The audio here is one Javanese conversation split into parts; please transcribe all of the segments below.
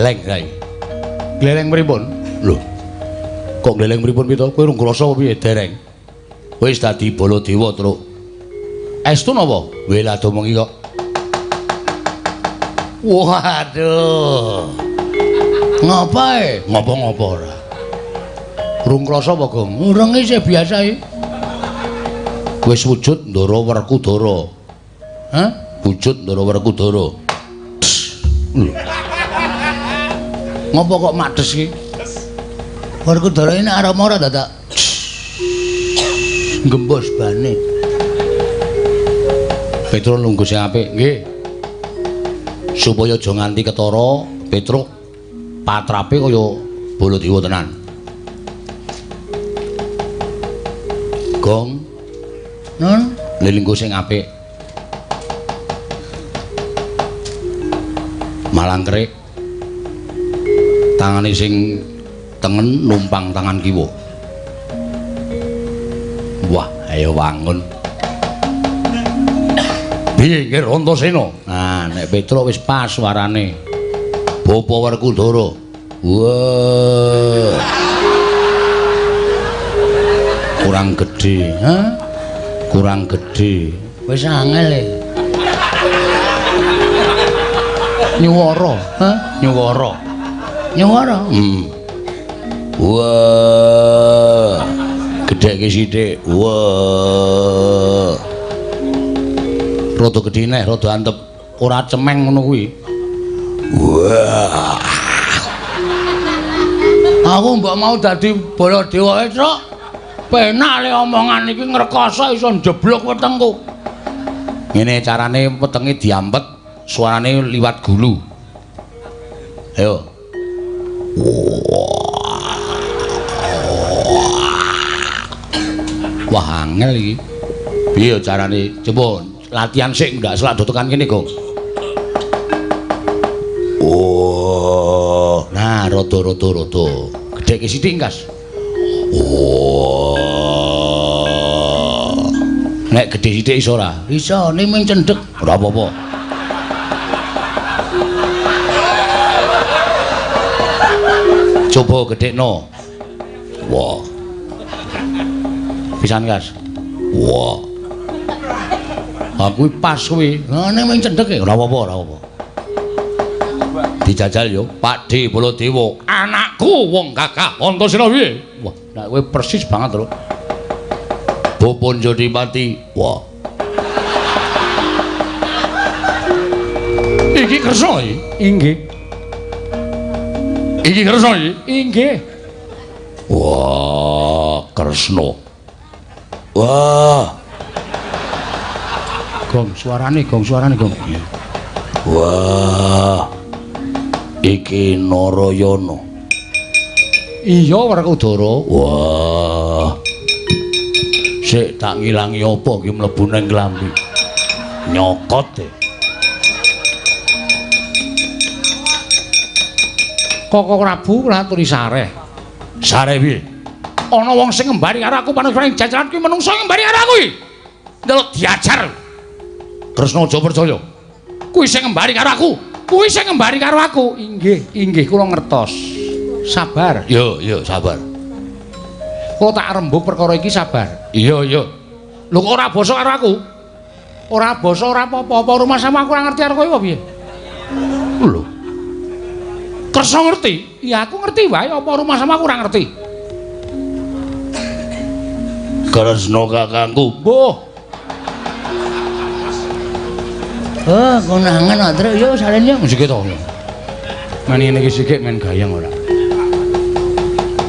gleleng, Rai. Gleleng pripun? Lho. Kok gleleng pripun pito? Kowe rung krasa piye dereng? Wis dadi Baladewa, Truk. Estu napa? Wela domongi kok. Waduh. Ngapae? Ngopo-ngopo ora. Rung krasa apa, Gong? Urung isih biasa iki. Wis wujud Ndara Werkudara. Hah? Wujud Ndara Werkudara. Ngopo kok madhes iki? Werkudara ini arep ora dadak. Gembos bane. Petruk nunggu sing apik, nggih. Supaya aja nganti ketara, Petruk patrape kaya Baladewa tenan. Gong. Nun, lelinggo sing apik. Malangkrik. Tangane sing tengen numpang tangan kiwa. Wah, ayo wangun. Piye nggih Rantasena? Nah, nek Petruk wis pas suarane. Bapa Werkudara. Wah. Kurang gedhe, ha? Kurang gedhe. Wis angel e. Nyuwara, ha? Nyuwara. Nyuwara? Wah. Gedheke sithik. Wah. Rada gedhe neh, rada antep. Ora cemeng ngono kuwi. Wah. Aku mbok mau dadi Baladewa Truk. Penak le omongan iki ngrekoso iso njeblok wetengku. Ngene carane wetenge diampet, suarane liwat gulu. Ayo. Wah, angel iki. Piye carane? Coba latihan sik ndak selak do tekan kene, Gong. Oh, nah rada-rada. Gedheke sithik, Kas. Oh. Nek gedhe sithik iso ora? Iso, ning mung cendhek. Ora apa-apa. Coba gedhekno. Wah. Pisan, Kas. Wah. Aku pas kuwi. Ning mung cendhek ora apa-apa, ora apa. Dijajal yo, Pakde Baladewa, anakku wong Kakak Antasena piye? Wah, nek kowe persis banget lho. Bapa Jodimati. Wah. Iki kersa iki? Inggih. Iki kersa iki? Inggih. Wah, Kresna. Wah. Gong suarane, Gong. Wah. Iki Narayana. Iya Werkudara. Wah. Sik tak ngilangi apa iki mlebu ning klambi. Nyokot e. Koko Prabu ngaturi sareh. Sareh piye? Ana wong sing ngembari karo aku panusaning jajaran kuwi menungso ngembari karo aku iki. Ndelok diajar. Kresna aja percaya. Kuwi sing ngembari karo aku. Kuwi sing ngembari karo aku. Inggih, kula ngertos. Sabar. Yo, sabar. Kula tak rembug perkara iki sabar. Iya. Lho kok ora basa karo aku? Ora basa ora apa-apa, rumah sama aku ora ngerti karo kowe apa piye? Lho. Kersa ngerti? Iya, aku ngerti wae apa rumah sama aku ora ngerti. Kresna kakangku. Mbuh. Oh, konangan Truk yo salene musik to. Men ngene iki sikik men gayang ora.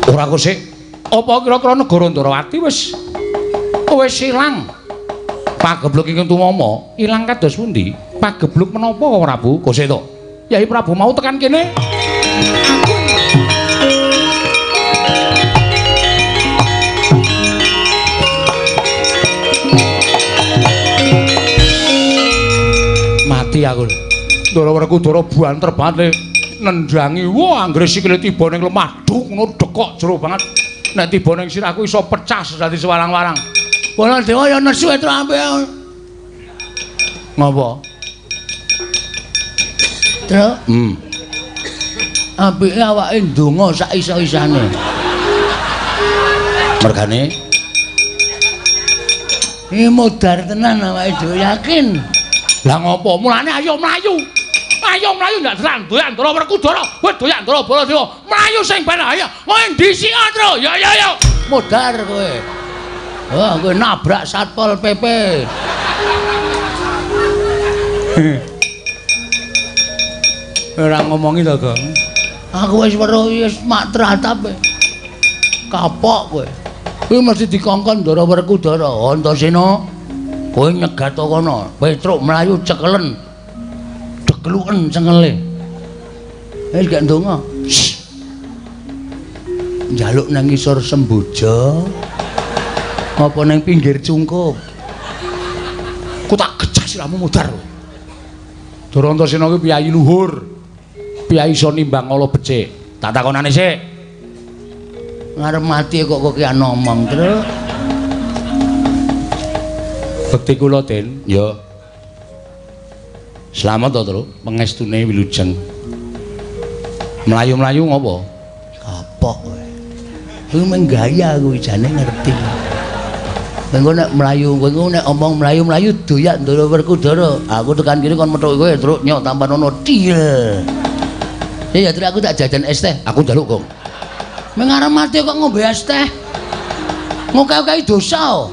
Ora kok sik. Apa kira-kira negara Ndarawati wis ilang? Pagebluk ingkang tumama ilang kados pundi? Pagebluk menapa kok Prabu? Kok sik to? Yai Prabu mau tekan kene. Mati aku. Ndara Werkudara banter banget nendhangi. Wah, anggere sikile tiba ning lemah duk ngono dekok jero banget. Nek tiba ning sirahku iso pecah dadi sewarang-warang. Baladewa ya nesu itu ambek. Ngapa? Truk. Apike awake ndonga sak iso-isane. Mergane Modar tenan awake dhewe yakin. lah ngopo mulane ayo mlayu ndak tenan doyan Ndara Werkudara wis doyan Ndara Baladewa mlayu sing ben ayo ngendi sik Andra ya Modar kowe. Wah, kowe nabrak Satpol PP. Ora ngomongi to, Gong. Aku wis weruh wis mak tratap. Kapok kowe. Kowe mesti dikongkon Ndara Werkudara, Antasena. Kowe nyegat kono, Petruk mlayu cekelen. Degluken cengele. Wis gak ndonga. Njaluk nang ngisor Semboja. Apa nang pinggir cungkup? ku tak gejak siramu Modar. Ndara Antasena kuwi piyayi luhur. Piyayi iso nimbang ala becik. Tak takonane sik. Ngarep mati kok kowe ngomong, Truk. Bekti kula, Den. Ya. Slamet to, Truk. Pangestune wilujeng. Mlayu-mlayu ngopo? Kapok kowe. Kowe menggaya kuwi jane ngerti. Kowe nek mlayu, kowe nek omong mlayu-mlayu doyak Ndara Werkudara. Aku tekan kene kon metuk kowe, Truk, nyok tampan ono til. Ya, Truk, aku tak jajan es teh. Aku njaluk, Gong. Mengarep mati kok ngombe es teh. Ngokeh-okehi dosa.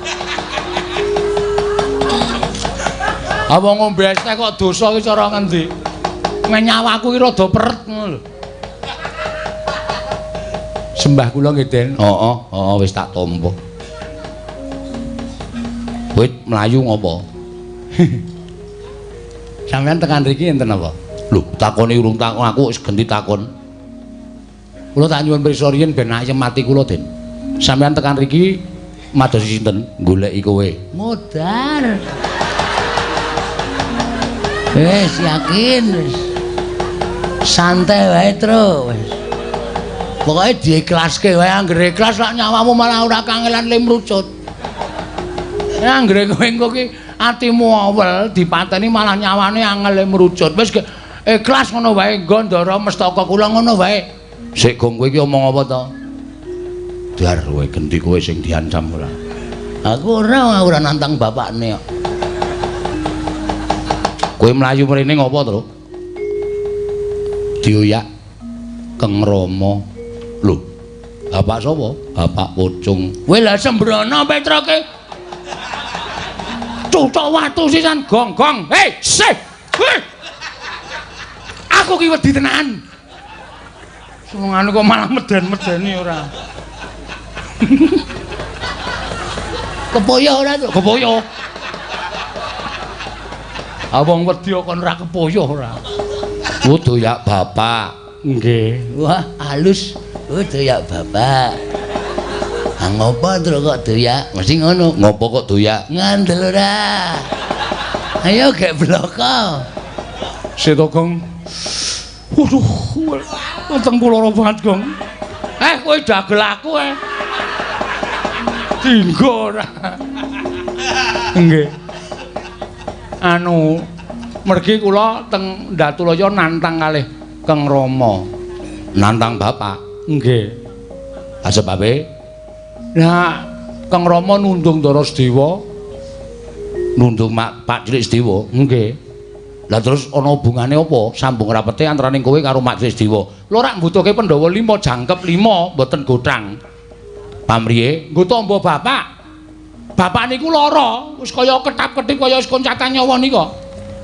Apa ngombe es teh kok dosa iki cara ngendi? Nyawaku iki rada peret ngono lho. Sembah kula nggih, Den. Heeh, wis tak tampa. Wit mlayu ngopo? Sampeyan tekan mriki enten apa? Lho, takoni urung takon aku wis ganti takon. Kula tak nyuwun pirsa riyin ben ayem mati kula, Den. Sampeyan tekan mriki madosi sinten? Goleki kowe. Modar. Wis yakin wis. Santai wae, Truk, wis. Pokoke diiklaske wae, anggere ikhlas lak nyawamu malah ora kangelan limrucut. Anggere kowe engko ki atimu awel dipateni malah nyawane angel limrucut. Wis ikhlas ngono wae, nggo Ndara Mestaka kula ngono wae. Sik Gong kowe iki omong apa to? Dar kowe gendi kowe sing diancam ora. Aku ora nantang bapakne kok. Kowe mlayu mrene ngopo, Truk? Dioyak Keng Rama. Lho, bapak sapa? Bapak Pucung. Kowe lha sembrono Petroke. Cucuk watu sisan gong-gong. Hei, sih. Aku ki wedi tenan. Semongane kok malah meden-medeni ora. Kepoyo ora to? Kepoyo. Awong wedi kon ora kepoyo ora. Oh, doyak bapak. Nggih. Wah, halus. Oh, doyak bapak. Ah ngopo Truk kok doyak? Mesti ngono. Ngopo kok doyak? Ngandel ora. Ayo gek bloko. Seto Gong. Waduh, weteng kula ora banget, Gong. Kowe dagel aku Dinggo ora. Nggih. Anu, mergi kula teng Ndatulaya nantang kalih Keng Rama. Nantang bapak? Nggih. Sebabe? Nah, Keng Rama nundung Ndara Sedewa. Nundung Pak Cilik Sedewa? Nggih. Lah terus ana hubungane apa? Sambung rapete antaraning kowe karo Mak Cilik Sedewa. Lho rak mbutuhke Pandhawa 5 jangkep 5 mboten gothang. Pamriye? Nggo tamba bapak. Bapak niku lara, wis kaya ketap-ketip kaya wis koncatan nyawa nika.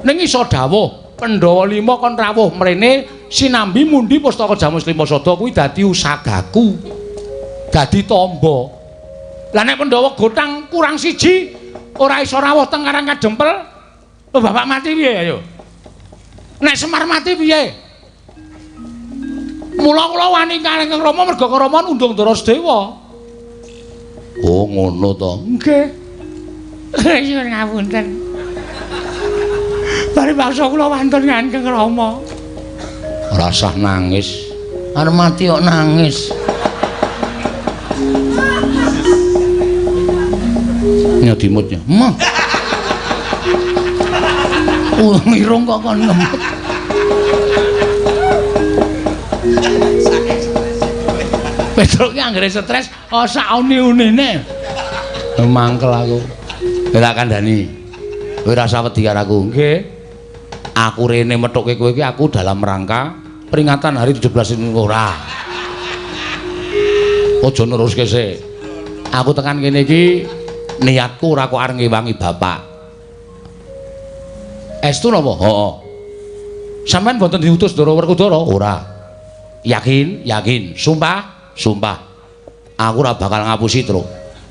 Ning iso dawuh, Pandhawa 5 kon rawuh mrene sinambi mundi Pustaka Jamus Limasada kuwi dadi usagaku. Dadi tamba. Lah nek Pandhawa gothang kurang siji, ora iso rawuh teng Karang Kadempel. Lho bapak mati piye ayo? Nek Semar mati piye? Mula kula wani kalih Kang Rama merga Kang Rama nundung Ndara Sedewa. Oh ngono to. Nggih. Nyuwun ngapunten. Bari paksa kula wonten kan Kang Rama. Ora usah nangis. Arep mati kok nangis. Nyadimutnya. Mah. Mirung kok kon ngemut. Petruk ki anggere stres sak uni-unine. Mangkel aku. Ora kandhani. Kowe rasa wedi karo aku. Nggih. Aku rene methuke kowe iki aku dalam rangka peringatan hari 17 ini ora. Aja neruske sik. Aku tekan kene iki niatku ora kok arep ngewangi bapak. Estu napa? Heeh. Sampeyan mboten diutus Ndara Werkudara? Ora. Yakin? Yakin. Sumpah? Sumpah. Aku ora bakal ngapusi, Tru.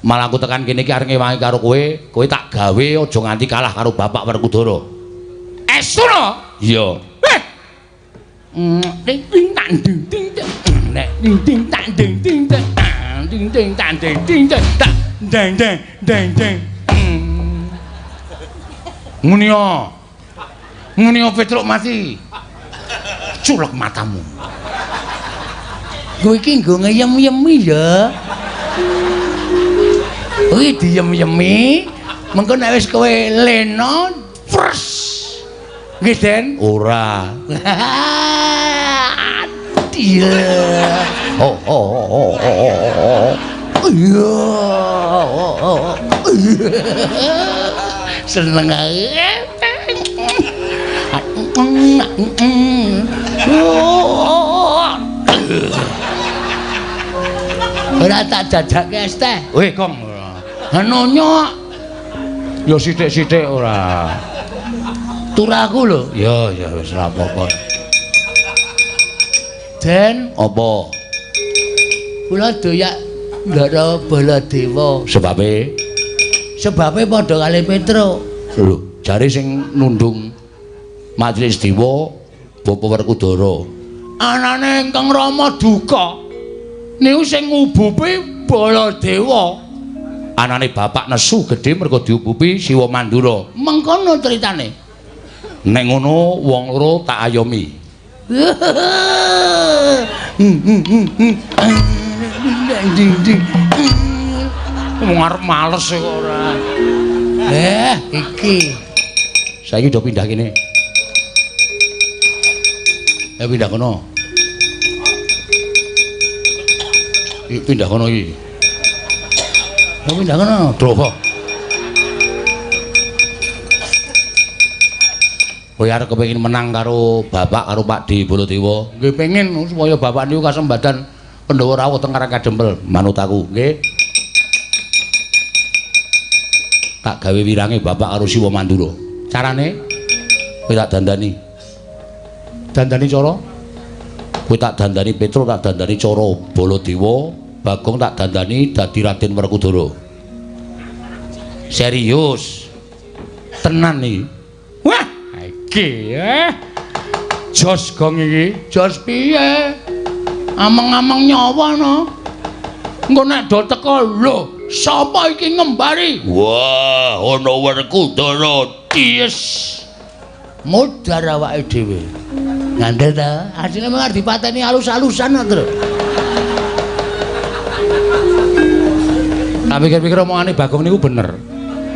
Malah aku tekan kene iki arep ngewangi karo kowe tak gawe aja nganti kalah karo bapak Werkudara. Estu no? Iya. Ding ding tang ding ding ding ding tang ding ding ding ding tang ding ding ding ding ding ding. Ngunio. Ngunio Petruk mati. Culek matamu. Kowe iki nggo ngeyem-yemi ya. Kowe diyem-yemi, mengko nek wis kowe lena, pres. Nggih, Den? Ora. Iya. Iya. Seneng ae. Ora tak jajake es teh. Weh, Gong. Anonya Ya sithik-sithik ora. turaku lho. Ya wis ora apa-apa. Den, Apa? kula doyak Ndara Baladewa. Sebabe? Sebabe padha kali Petruk. Lho, jare sing nundung Majelis Dewa Bapak Werkudara. Anane Ingkang Rama duka. Niku sing ngubupi Baladewa. Anane bapak nesu gedhe mergo diubupi Siwa Mandura. Mengkono critane. Nek ngono wong loro tak ayomi. Wong arep males kok ora. Iki. Saiki do pindah kene. Pindah kono. Pindah kono iki. Pindah kono. Drowo. Kowe arep kepengin menang karo bapak karo Pak Di Baladewa. Nggih pengin supaya bapak niku kasembadan Pandhawa rawuh teng Karang Kadempel. Manut aku, nggih. Tak gawe wirange bapak karo Siwa Mandura. Carane kowe tak dandani. Dandani cara? Kowe tak dandani Petruk, tak dandani cara Baladewa, Bagong tak dandani dadi Raden Werkudara. Serius. Tenan iki. Wah, iki jos Gong iki. Jos piye? Ameng-ameng nyawa no. Engko nek do teko lho, sapa iki ngembari? Wah, ana Werkudara. Yes. Mudhar awake dhewe. Ngandel ta, asline mung dipateni alus-alusan kok, Tru. Tak pikir-pikir omongane Bagong niku bener.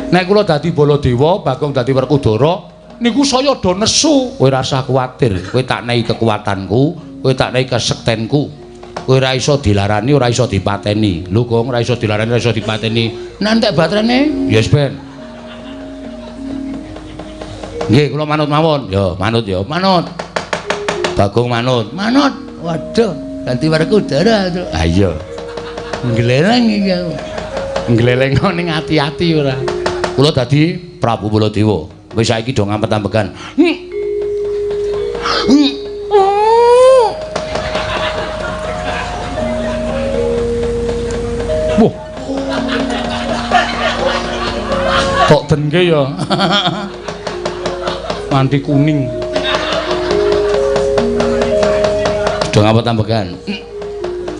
Nek kula dadi Baladewa, Bagong dadi Werkudara, niku saya do nesu. Kowe ora usah kuwatir, kowe tak nehi kekuatanku, kowe tak nehi kesektenku. Kowe ora iso dilarani, ora iso dipateni. Lho, Gong, ora iso dilarani, ora iso dipateni. Nantek baterene? Yes, Ben. Nggih, kula manut mawon. Ya, manut ya, manut. Bagong manut. Manut. Waduh, ganti Werkudara, Tru. Ah iya. Gleleng iki aku. Nglelengo ning ati-ati ora. Kula dadi Prabu Baladewa. Wis saiki do ngampet-ampekan. Wah. Kok denke ya. Manti kuning. Do ngampet-ampekan.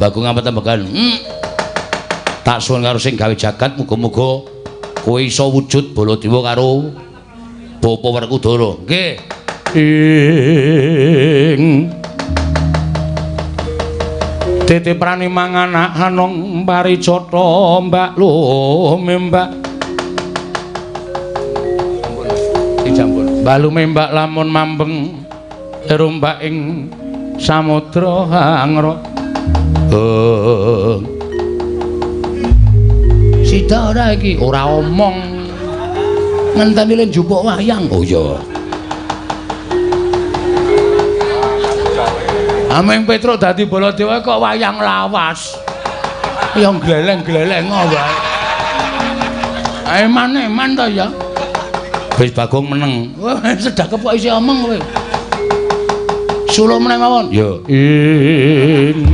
Bagong ngampet-ampekan. Tak suwun karo sing gawe jagat muga-muga kowe iso wujud Baladewa karo Bapak Werkudara. Nggih. Ing titiprane manganak hanong paricata Mbak Lume Mbak. Dijambul. Balume Mbak lamun mambeng erombak ing samudra hangra. Sida ora iki, ora omong. ngenteni len jupuk wayang. Oh iya. Ameng Petruk dadi Baladewa kok wayang lawas. Ya gleleng-gleleng wae. Eman-eman to ya. Wis Bagong meneng. Wah, sedekep kok isih omong kowe. Sula meneh mawon. Ya ing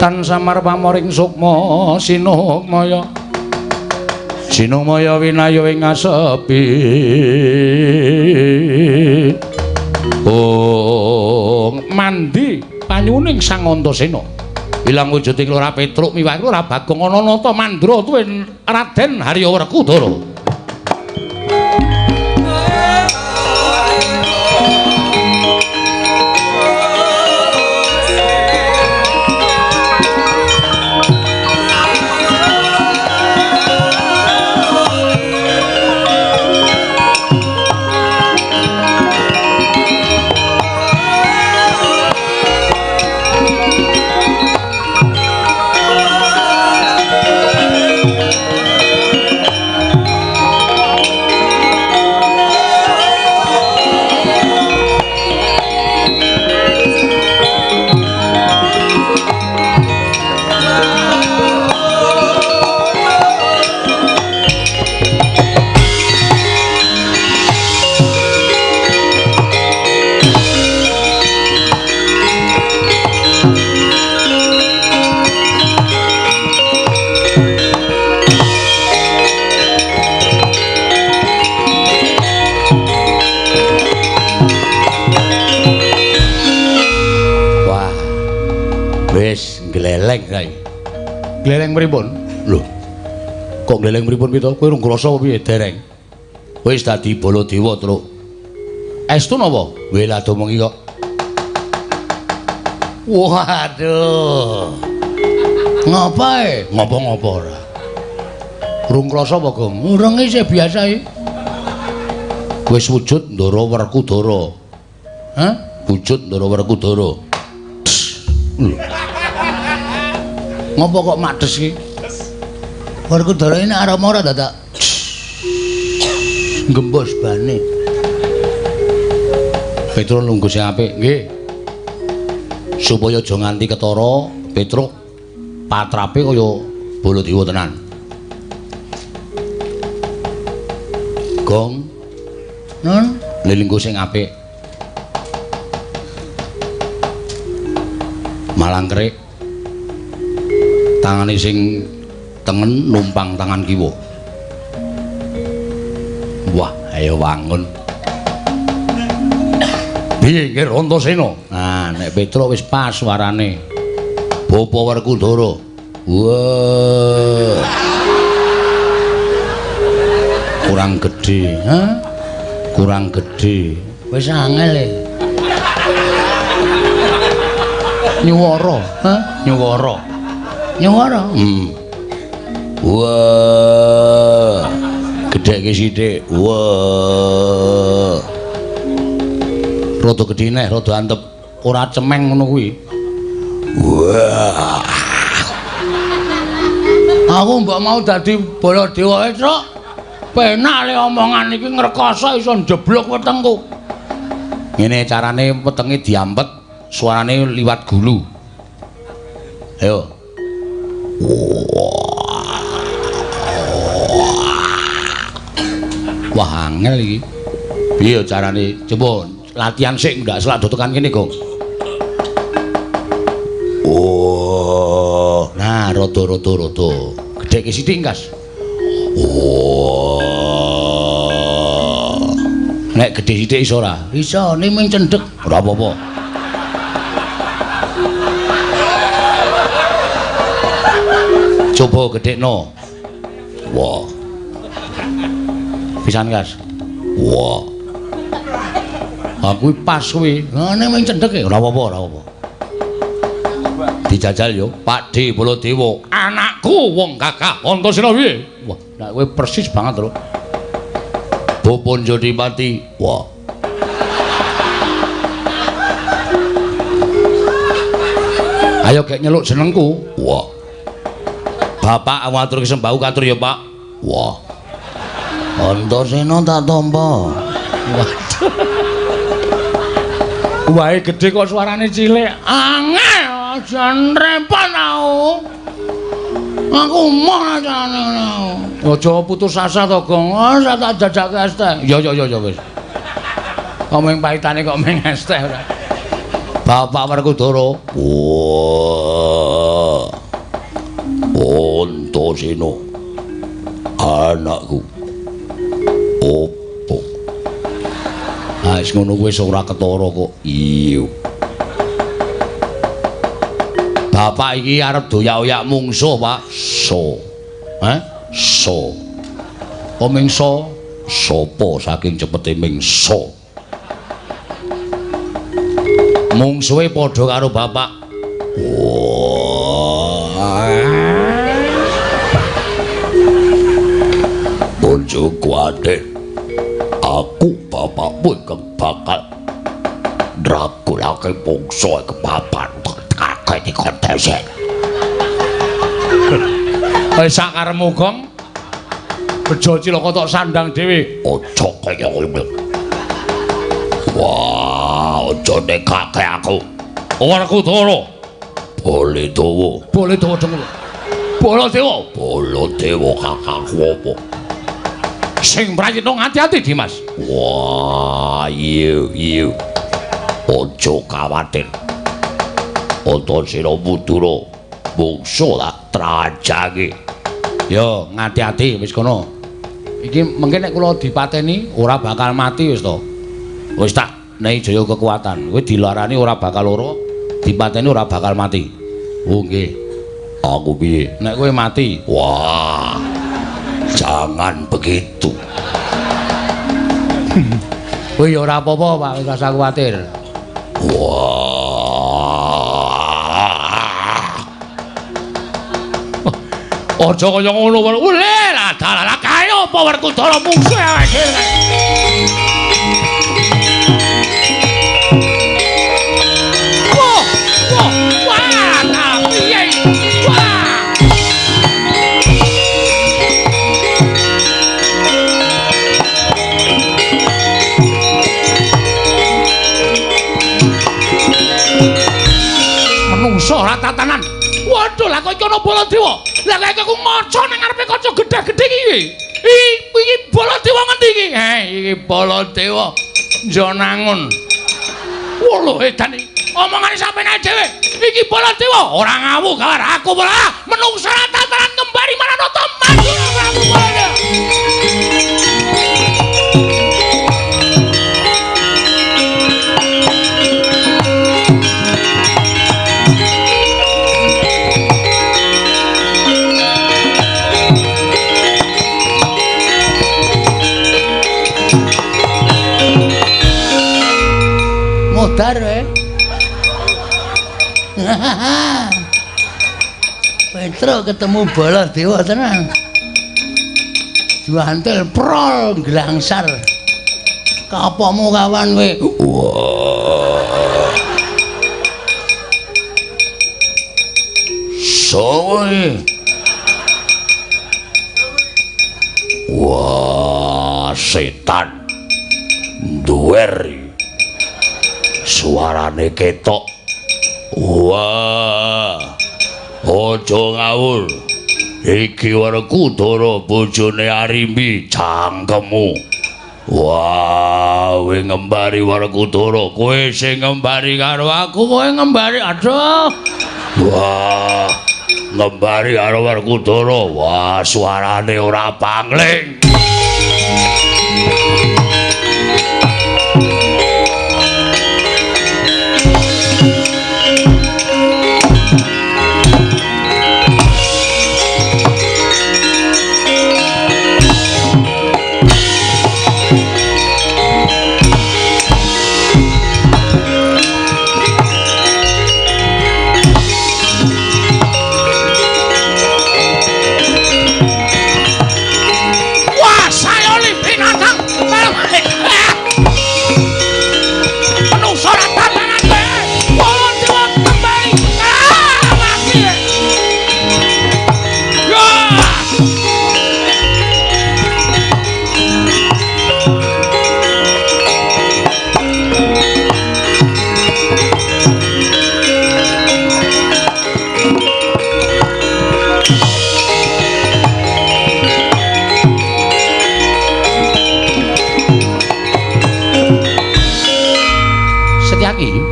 tan samar pamoring sukma sinukmaya. Sinukmaya winayu ing ngasepi. Oh, mandi panyuning Sang Antasena. Ilang wujuding Lora Petruk miwah Lora Bagong ana nata mandra tuwin Raden Harya Werkudara. Gleleng kae. Gleleng pripun? Lho. Kok gleleng pripun pito? Kowe rung krasa apa piye dereng? Wis dadi Baladewa, Truk. Estu napa? Wela domongi kok. Waduh. Ngapae? Ngapa-ngapa ora? Rung krasa apa, Gong? Urung isih biasa iki. Wis wujud Ndara Werkudara. Hah? Wujud Ndara Werkudara. Ngopo kok madhes iki? Werkudara ini arama ora dadak gembos bane. Petruk nunggu sing apik, nggih. Supaya aja nganti ketara, Petruk patrape kaya Baladewa tenan. Gong, Nun, lelinggo sing apik. Malangkrik. Tangane sing tengen numpang tangan kiwa. Wah, ayo wangun. Piye nggih Antasena? Nah, nek Petruk wis pas suarane. Bapa Werkudara. Wah. Kurang gedhe, hah? kurang gedhe. Wis angel e. Nyuwara, hah? Nyuwara. Nyuwara. Wah. Gedheke sithik. Wah. Rada gedhe neh, rada antep. Ora cemeng ngono kuwi. Wah. Aku mbok mau dadi Baladewa Truk. Penak le omongan iki ngrekoso iso njeblok wetengku. Ngene carane wetenge diampet, suarane liwat gulu. Ayo. Wah, angel iki. Piye carane? Coba latihan sik ndak selak do tekan kene, Gong. Oh, nah rada-rada. Gedheke sithik, Kas. Oh. Nek gedhe sithik iso ora? Iso ning cendhek. Ora apa-apa. Coba gedhekno. Wah. Pisan, Kas. Wah. Aku pas kuwi. Ngene ning cendhek e. Ora apa-apa, ora apa. Dijajal yo, Pakde Baladewa, anakku wong Kakah Antasena piye? Wah, nek kowe persis banget lho. Bapa Jodipati. Wah. Ayo gek nyeluk jenengku. Wah. Bapak matur kesembahu katur ya, Pak. Wah. Antasena tak tampa. Waduh. Wae gedhe kok suarane cilik. Angel aja nrepot tau. Aku mau jane. Aja putus asa to, Gong. Ora tak jajake es teh. Ya wis. Omeng pahitane kok meng es teh ora. Bapak Werkudara. Wah. Antasena. Anakku. Opo? Ah, wis ngono kuwi wis ora ketara kok. Iya. Bapak iki arep doyak-oyak mungsuh, Pak. So. So. Oh mingso sapa saking cepete mingso. Mungsuhe padha karo bapak. Ojo kuwatir. Aku bapakmu ingkang bakal ndrakulake mungsuh kepapan kakek kontesen. Wis sakaremu, Gong. Bejo cilaka tok sandang dhewe. Aja kaya ngono. Wah, aja nekake aku. Werkudara. Baladewa. Baladewa dengkul. Baladewa. Baladewa kakangku apa? Sing prayitna ngati-ati, Dimas. Wah, iya. Aja kuwatir. Antasena Mudura mungsuh tak trajange. Yo, ngati-ati wis kono. Iki mengke nek kula dipateni ora bakal mati wis to. Wis tak nehi jaya kekuatan. Kowe dilarani ora bakal lara, dipateni ora bakal mati. Oh nggih. Aku piye? Nek kowe mati, wah. Jangan begitu. Kowe ya ora apa-apa, Pak, ora usah kuwatir. Aja kaya ngono wae. Lah dalah kaya apa Werkudara mungsuh awake dhewe. Wah, piye? Wah. Menungso ora tatanan. Waduh, lah kok iki ana Baladewa. Lah kaya aku maca ning ngarepe kaca gedhe-gedhe iki. Iki Baladewa ngendi iki? Iki Baladewa Jonangun. Wolo edan iki. Omongane sampeyan ae dhewe. Iki Baladewa ora ngawu kawar aku malah menungsa tataran kembari Maranata maju Prabu Baladewa. Modar Petro ketemu Baladewa tenan. Juantel prol glangsar. Kapamu kawan kowe? Wah. Soe. Wah, setan. Duwer. Suarane ketok. Wah. Aja ngawur. Iki Werkudara bojone Arimbi cangkemmu. Wah, kowe ngembari Werkudara, kowe sing ngembari karo aku, kowe ngembari. Aduh. Wah. Ngembari karo Werkudara. Wah, suarane ora pangling.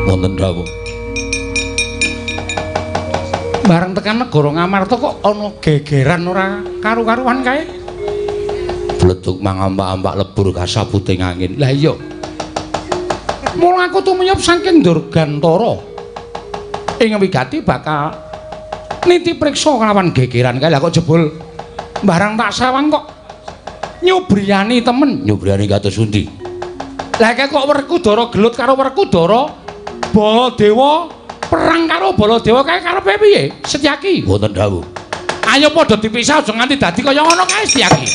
Wonten dawuh. Bareng tekan negara Ngamarta kok ana gegeran ora karu-karuan kae. Bleduk mangampak-ampak lebur kasabuting angin. Lah iya. Mula aku tumiyup saking Durgantara. Ing wigati bakal niti priksa kelawan gegeran kae. Lah kok jebul barang tak sawang kok nyubriyani temen. Nyubriyani kados pundi? Lah kok Werkudara gelut karo Werkudara Baladewa perang karo Baladewa kae karepe piye? Setyaki. Wonten dawuh. Ayo padha dipisah aja nganti dadi kaya ngono kae Setyaki.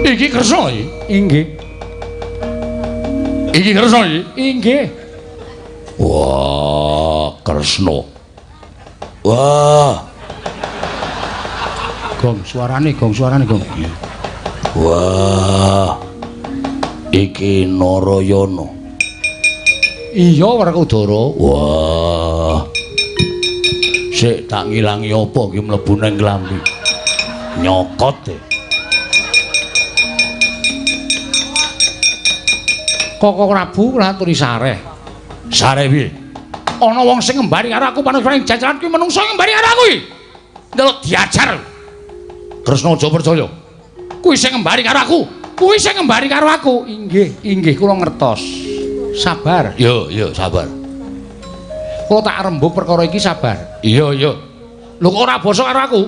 Iki Kresna iki? Inggih. Iki Kresna iki? Inggih. Wah, Kresna. Wah. Gong suarane, gong. Wah. Iki Narayana. Iya, Werkudara. Wah. Sik tak ngilangi apa iki mlebu nang klambi. Nyokot e. Koko Prabu ngaturi sareh. Sareh piye? Ana wong sing ngembari karo aku panugraning jajaran kuwi menungso ngembari karo aku iki. Ndelok diajar. Kresna aja percaya. Kuwi sing ngembari karo aku. Kuwi sing ngembari karo aku. Inggih, kula ngertos. Sabar. Yo, sabar. Kula tak rembug perkara iki sabar. Iya. Lho kok ora basa karo aku?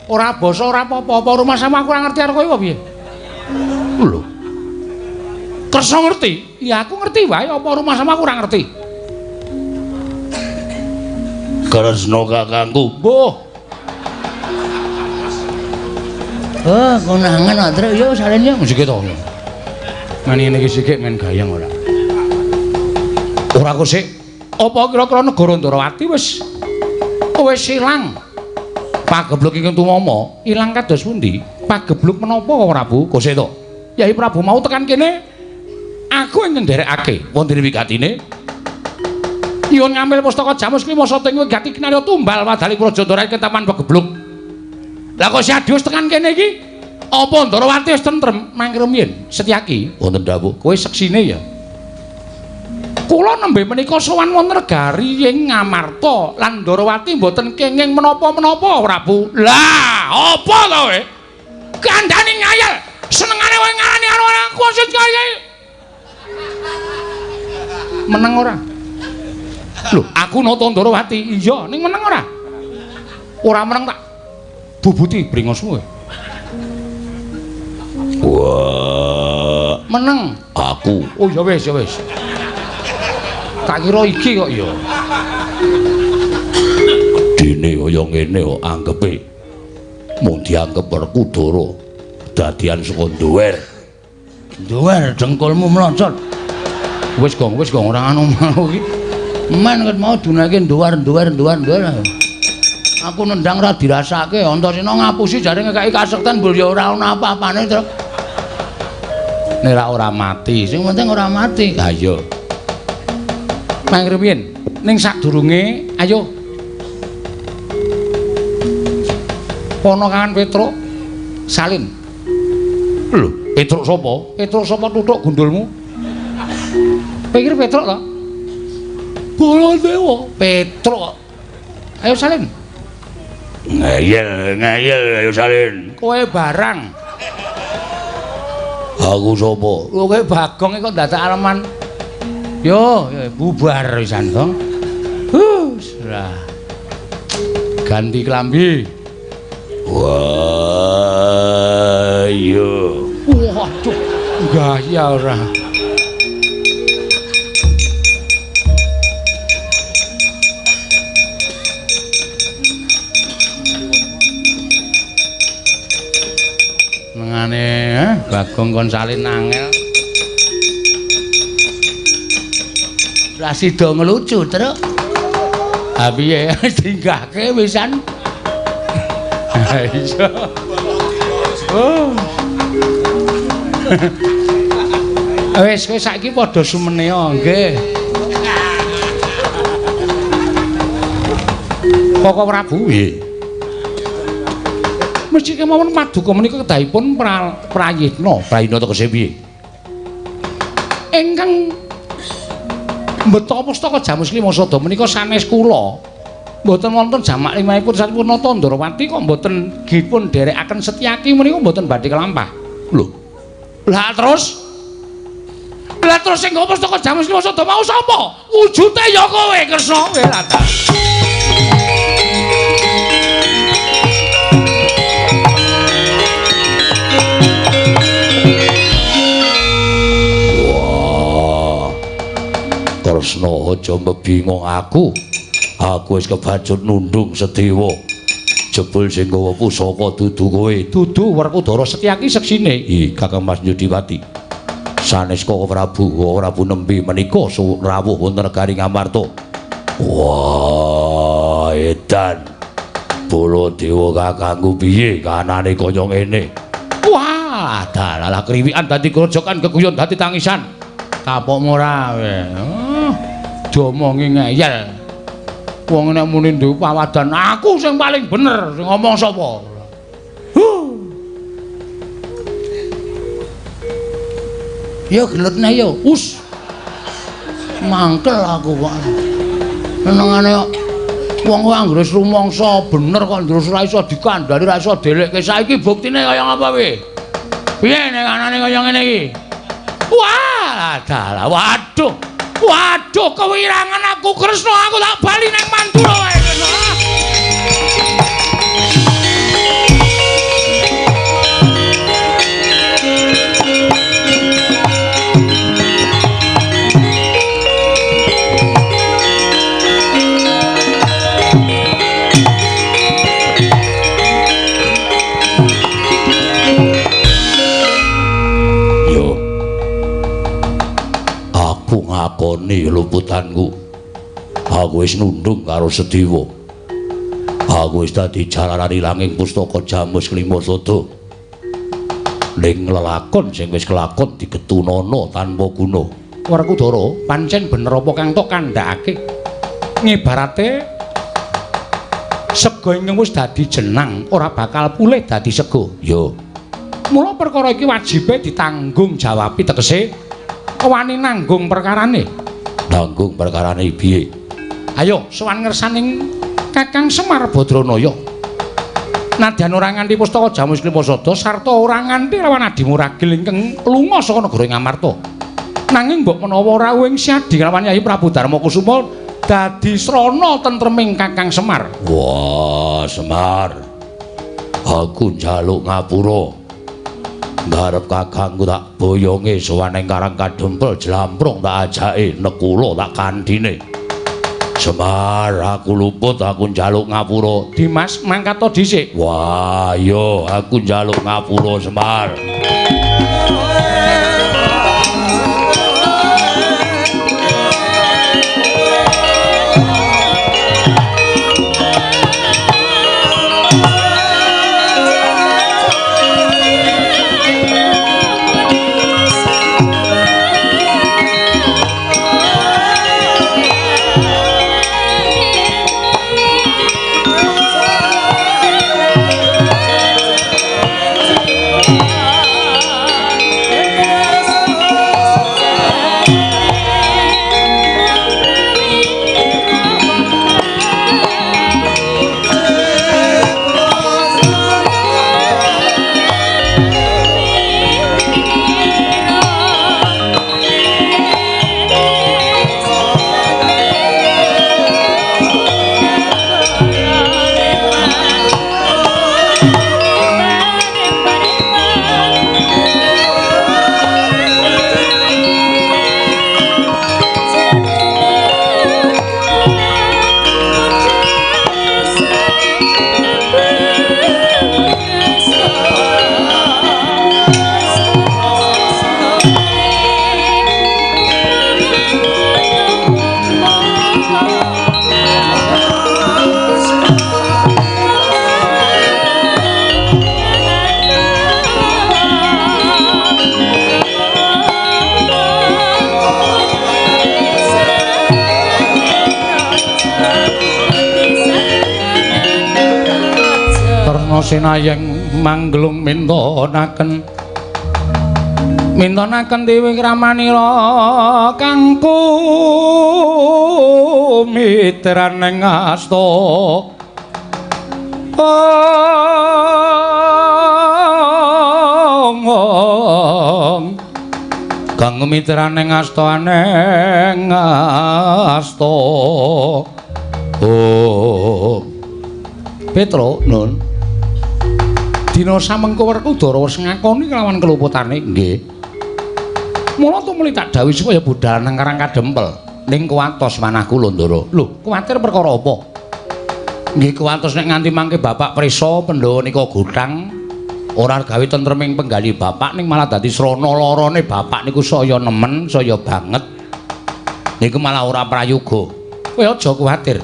Ora basa ora apa-apa, rumah sama aku ora ngerti karo kowe apa piye? Lho. Kresna ngerti? Ya aku ngerti wae apa rumah sama aku ora ngerti. Kresna kakangku. Mbuh. Oh, konangan kok, Tru. Yo salene musik to. Ngene iki sikik men gayang ora. Ora kok sik. Apa kira-kira negara Ndarawati wis ilang? Pagebluk ingkang tumama ilang kados pundi? Pagebluk menapa kok Prabu? Kok sik to? Yai Prabu mau tekan kene. Aku ing nderekake wonten wigatine nyuwun ngambil pustaka Jamus kuwi masa teng wigati kinarya tumbal wadali Prajandara ing taman Pagebluk. Lah kok Siadius tekan kene iki apa Ndarawati wis tentrem mangkira miyen Setyaki wonten dawuh kowe seksine ya. Kula nembe menika sowan wonten negari ing Ngamarta lan Ndarawati mboten kenging menapa-menapa Prabu. Lah apa to kowe? Kandhane ngayal senengane kowe ngarani karo aku Setyaki. Meneng ora? Lho, aku nata Ndarawati. Iya, ning meneng ora? Ora meneng tak bubuti bringosmu. Wah, meneng aku. Oh ya wis. Tak kira iki kok ya. Dene kaya ngene kok anggepe. Mung dianggep Werkudara dadian saka nduwer. Nduwer dengkulmu mlocot. Wis gong ora anu mau iki. Men ket mau dunake nduwer. Aku nendang ra dirasake, Antasena ngapusi jare ngekeki kasekten bul ya ora ana apa-apane, Tru. Nek ora mati, sing penting ora mati. Ha iya. Mangkir piyen? Ning sadurunge ayo. Ponokan Petruk salin. Lho, Petruk sapa? Petruk sapa tutuk gundulmu? Pikir Petruk to? Baladewa, Petruk. Ayo salin. Ngayel ayo salin. Kowe barang. Aku sapa? Lho kowe Bagong kok dadak aleman. Yo, bubar pisan to. Lah. Ganti klambi. Wah, yo. Waduh, gaya ora. Mengane Bagong kon salin angel. Ra sida ngelucu, Truk. Ha piye dinggahke wisan? Ha iya. Oh. Wis kowe saiki padha sumenea nggih. Koko Prabu nggih. Mesti kemawon paduka menika kedahipun Prayitna tegese piye? Ingkang mbeta pustaka Jamus Klimasada menika sanes kula. Mboten wonten jamak limahipun sampurna Tandrawati kok mboten dipun dherekaken Setyaki menika mboten badhe kelampah. Lho. Lah terus sing nggo pustaka Jamus Klimasada mau sapa? Wujude ya kowe Kresna kowe latar. Kresna aja mbingung aku. Aku wis kebacut nundung Sedewa. Jebul sing gawa pusaka dudu kowe. Dudu Werkudara Setyaki seksine. Kakang Mas Yudiwati. Sanes Koko Prabu nembe menika rawuh wonten negari Ngamarta. Wah, edan. Baladewa kakangku piye kanane kaya ngene? Wah, dalalah kriwikan dadi grojokan keguyon dadi tangisan. Kapok ora we. Diomongi ngeyel. Wong nek muni duwe pawadan aku sing paling bener sing ngomong sapa? Yo gelutne yo. Us. Mangkel aku kok. Senengane kok wong kuwi anggere rumangsa bener kok terus ora iso dikandhani ora iso delekke. Saiki buktine kaya ngapa piye? Piye nek anane kaya ngene iki? Wah, dalah waduh. Waduh, kewirangan aku Kresna, aku tak bali nang Mandura wae Kresna. Ngakoni luputanku. Aku wis nundung karo Sedewa. Aku wis dadi jalarani langing pustaka Jamus Klimasada. Ning lelakon sing wis kelakon digetunana tanpa guna. Werkudara, pancen bener apa kang tok kandhakake? Ngibarate sega ingkang wis dadi jenang ora bakal pulih dadi sega. Yo. Mula perkara iki wajibe ditanggung jawabi tegese wani nanggung perkarane. Nanggung perkarane piye? Ayo sowan ngersaning Kakang Semar Badranaya. Nadyan ora nganti pustaka Jamus Klimasada sarta ora nganti lawan Adi Muragil ingkang lunga saka negara Ngamarta. Nanging mbok menawa rawuh ing siadi lawan Yayi Prabu Darmakusuma dadi srana tentreming Kakang Semar. Wah, Semar. Aku njaluk ngapura. Ngarep kakangku tak boyonge sowan ing Karang Kadempel Jlamprung tak ajake nekula tak kandhine. Semar, aku luput, aku njaluk ngapura. Dimas, mangkat to dhisik. Wah, yo aku njaluk ngapura Semar. Ana sinayeng manglung mintonaken Dewi Kramanira kang kumitraning asta kang mitraning asta aneng asta Petro nun dina samengko Werkudara wis ngakoni kelawan keluputane nggih mula tumuli tak dawuhi supaya budal nang Karang Kadempel ning kuwatos manahku Londoro lho kuwatir perkara apa nggih kuwatos nek nganti mangke Bapak Prisa Pandhawa nika gutang ora gawe tentreming penggali bapak ning malah dadi srana larane bapak niku saya nemen saya banget niku malah ora prayoga kowe aja kuwatir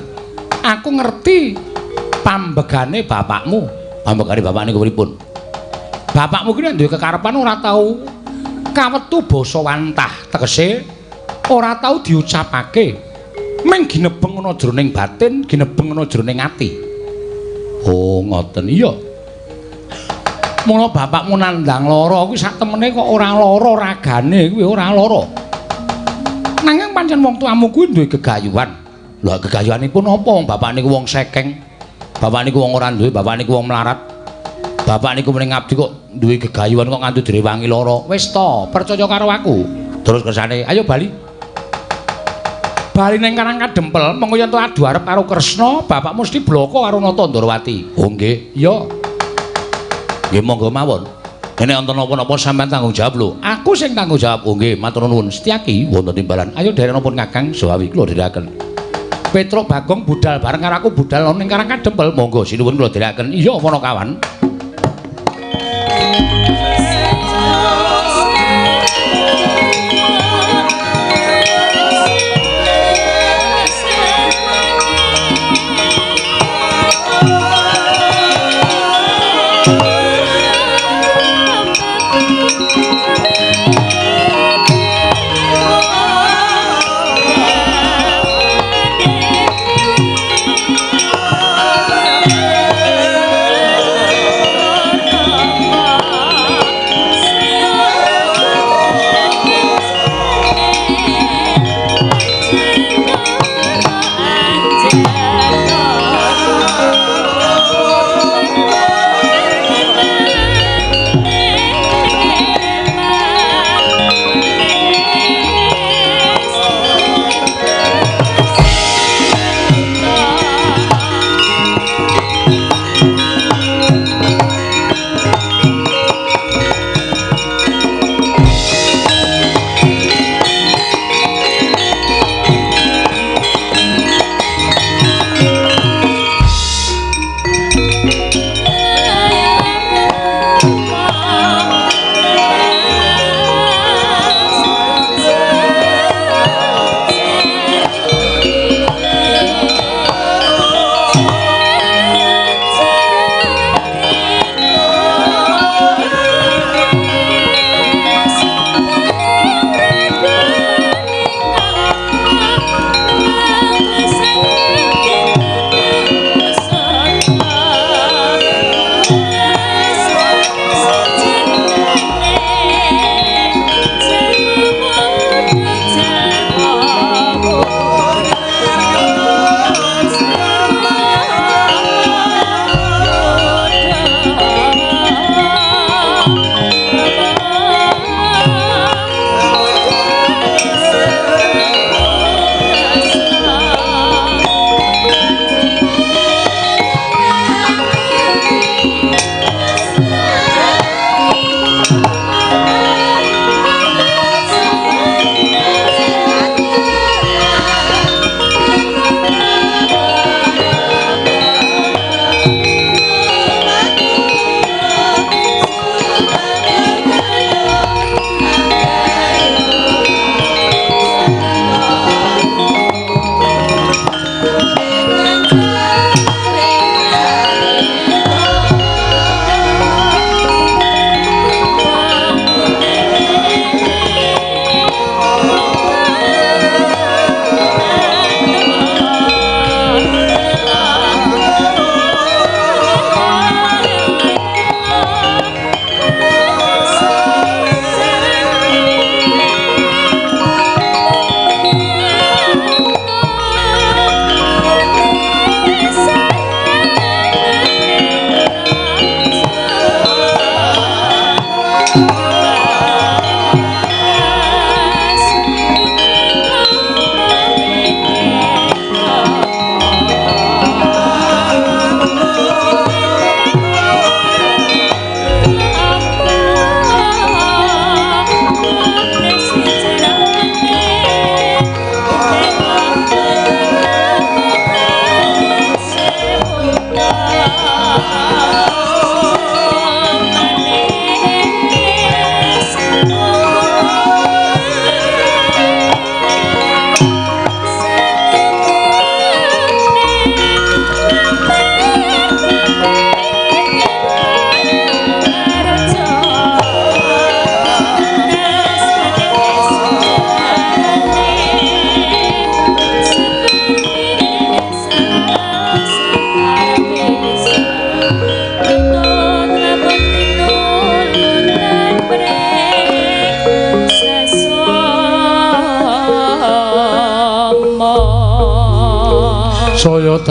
aku ngerti pambegane bapakmu bapak niku pripun bapakmu ki nek duwe kekarepan ora tau kawetu basa wantah tegese ora tau diucapake mung ginebeng ana jroning batin ginebeng ana jroning ati oh ngoten iya mula bapakmu nandang lara kuwi sak temene kok ora lara ragane kuwi ora lara nanging pancen wong tuamu kuwi duwe gegayuhan lha gegayuhanipun apa wong bapak niku wong sekeng bapak niku wong ora duwe bapak niku wong melarat bapak niku mring ngabdi kok duwe gegayuhan kok nganti direwangi lara wis to percaya karo aku terus kersane ayo bali ning Karang Kadempel mengko yen to adu arep karo Kresna bapak mesti bloko karo Nata Ndrawati oh nggih iya nggih monggo mawon nek wonten napa-napa sampeyan tanggung jawab lho aku sing tanggung jawab oh nggih matur nuwun Setyaki wonten timbalan ayo derenipun Kakang Sawawi kula dherekaken Petruk Bagong budal bareng karo aku budal ning Karang Kadempel monggo sinuwun kula dherekaken iya ana kawan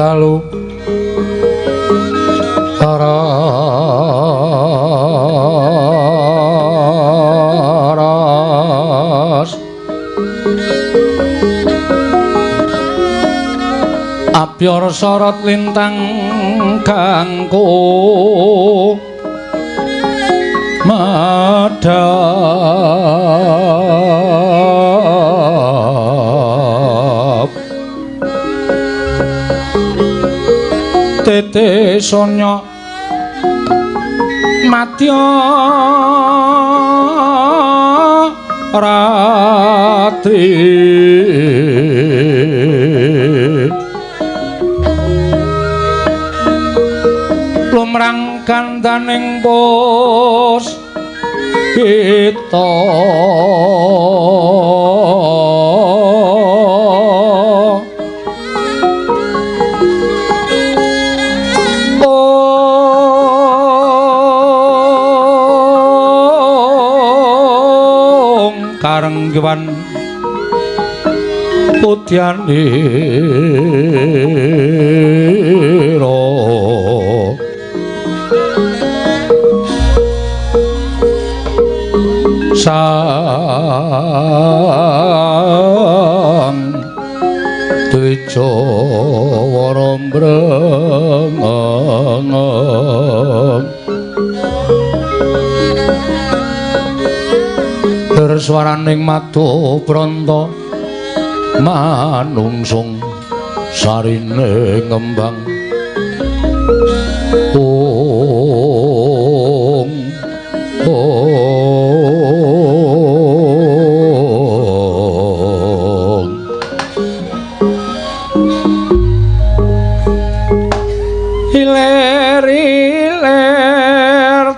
dalu ras apyor sorot lintang kangku madhap tete sonya matya ratri lumrang kandaning pos kita karenggiwan putyanira sang Dwijawara mbrengeng swaraning madu pranta manungsung sarine ngembang ong iler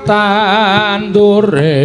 tandure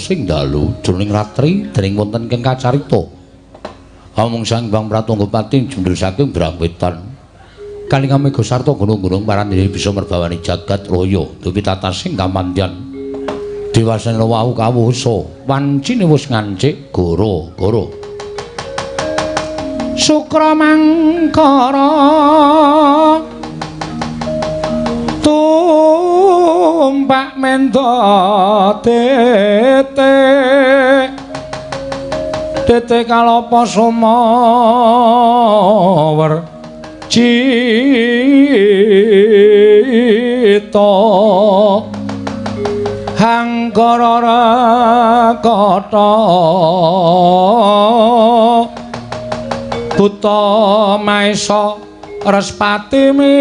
sing dalu jroning ratri dening wonten ing kacarita amung Sang Hyang Pratunggapati jundul saking Brawetan kaling mega sarta gunung-gunung marani bisa merbawani jagat raya duwi tatasing kamandyan dewasane wau kawusa wancine wis ngancik goro-goro Sukra mangkara tumpak mendo tete kalapa sumawer cita hangkara rakata buta maesa Respati mintono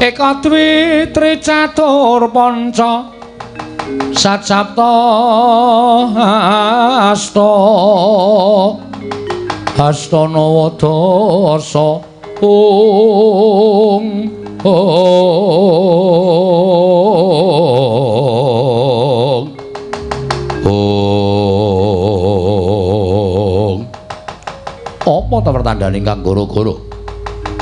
Eka dwi tricatur panca Sacapta Hastana wadasa Apa ta pertandane ingkang gara-gara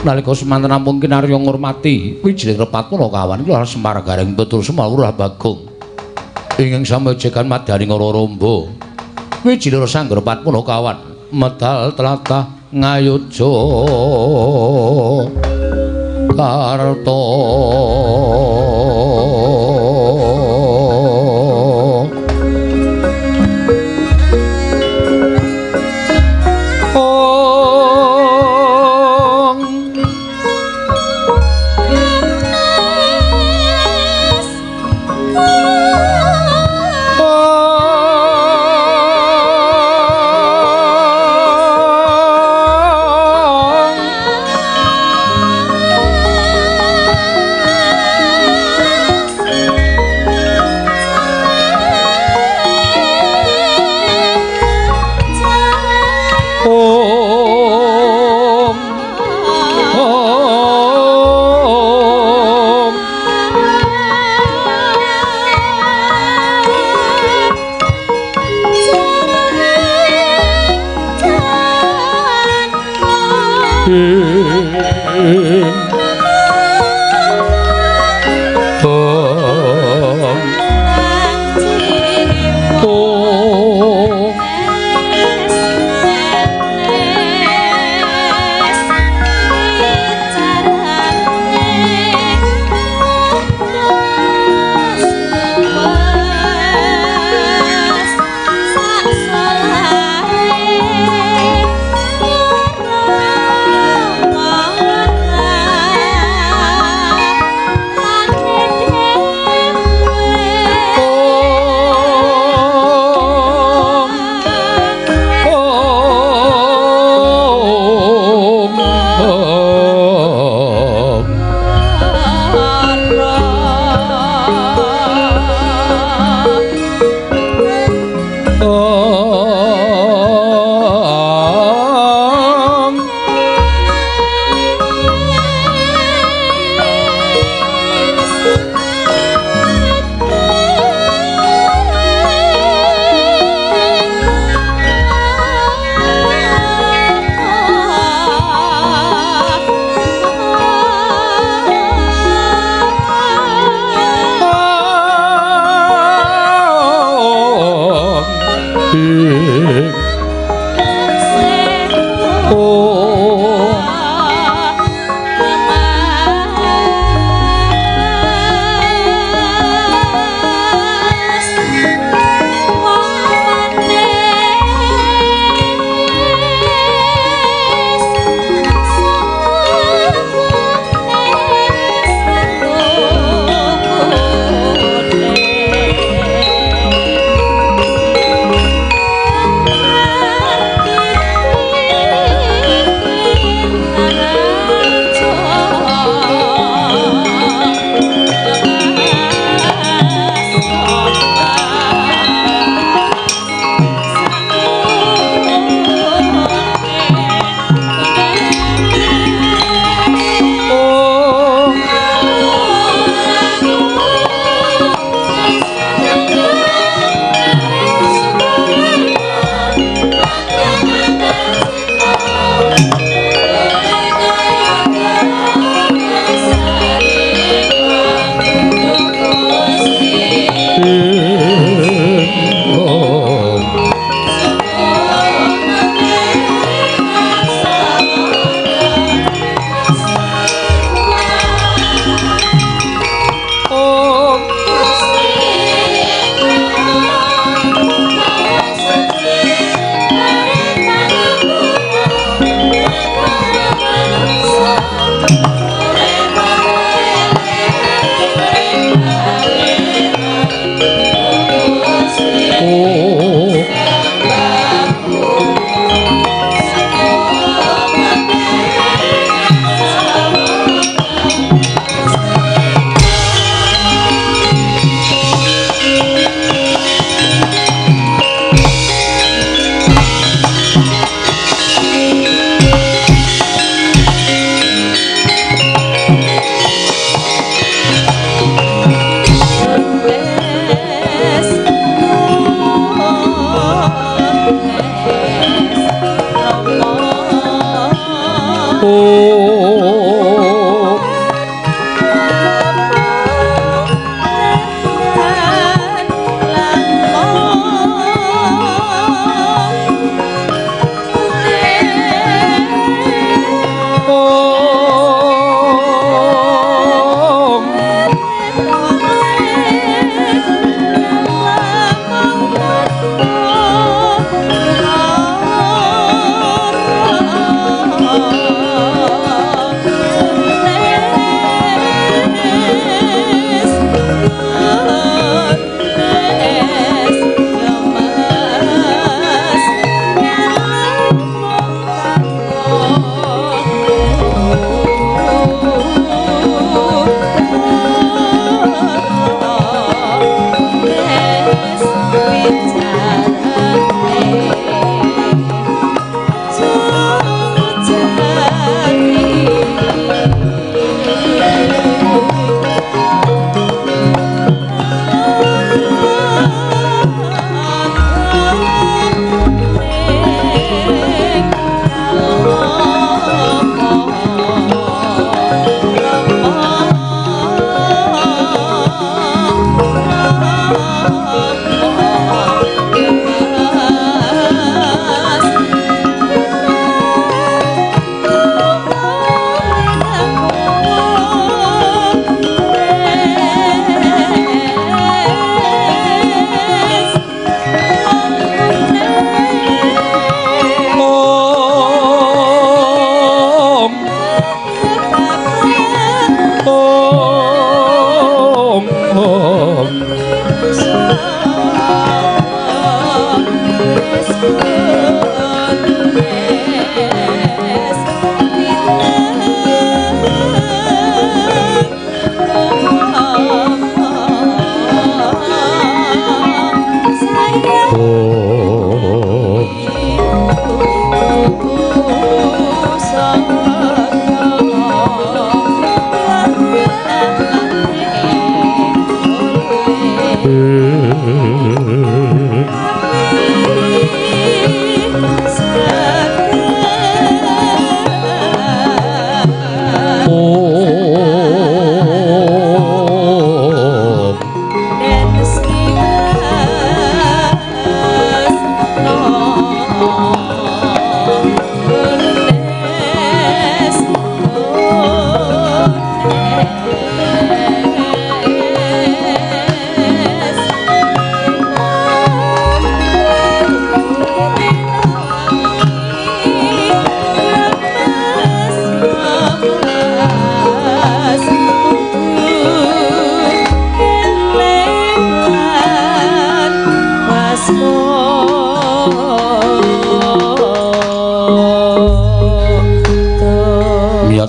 nalika semanten ampun kinarya ngurmati Wijaya Repatmula kawan kula Semar Gareng betul Semar Lurah Bagong ingkang samejekan madyaning Raramba Wijaya Sanggar Repatmula kawan medal tlatah ngayuja karta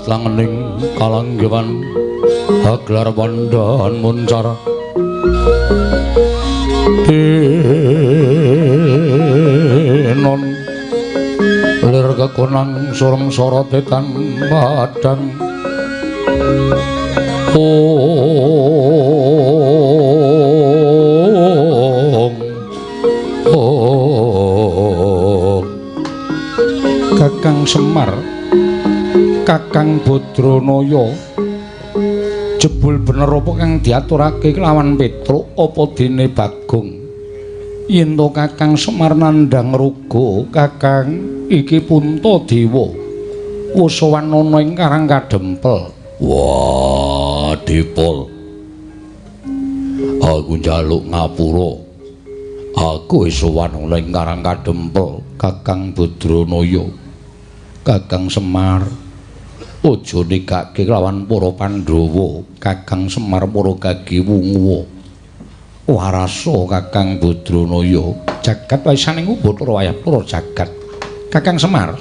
langening kalanggewan haglar pandhan muncar denon lir kekonang sureng sorotetan padang Kakang Semar Kakang Badranaya jebul bener apa kang diaturake kelawan Petruk apa dene Bagong yen to Kakang Semar nandhang ruga Kakang iki Puntadewa wis sowan ana ing Karang Kadempel. Wah Dipol aku njaluk ngapura aku wis sowan ana ing Karang Kadempel Kakang Badranaya Kakang Semar aja nikake lawan para Pandhawa Kakang Semar para gage wungu warasa Kakang Badranaya jagat waisaning Bathara wayah para jagat Kakang Semar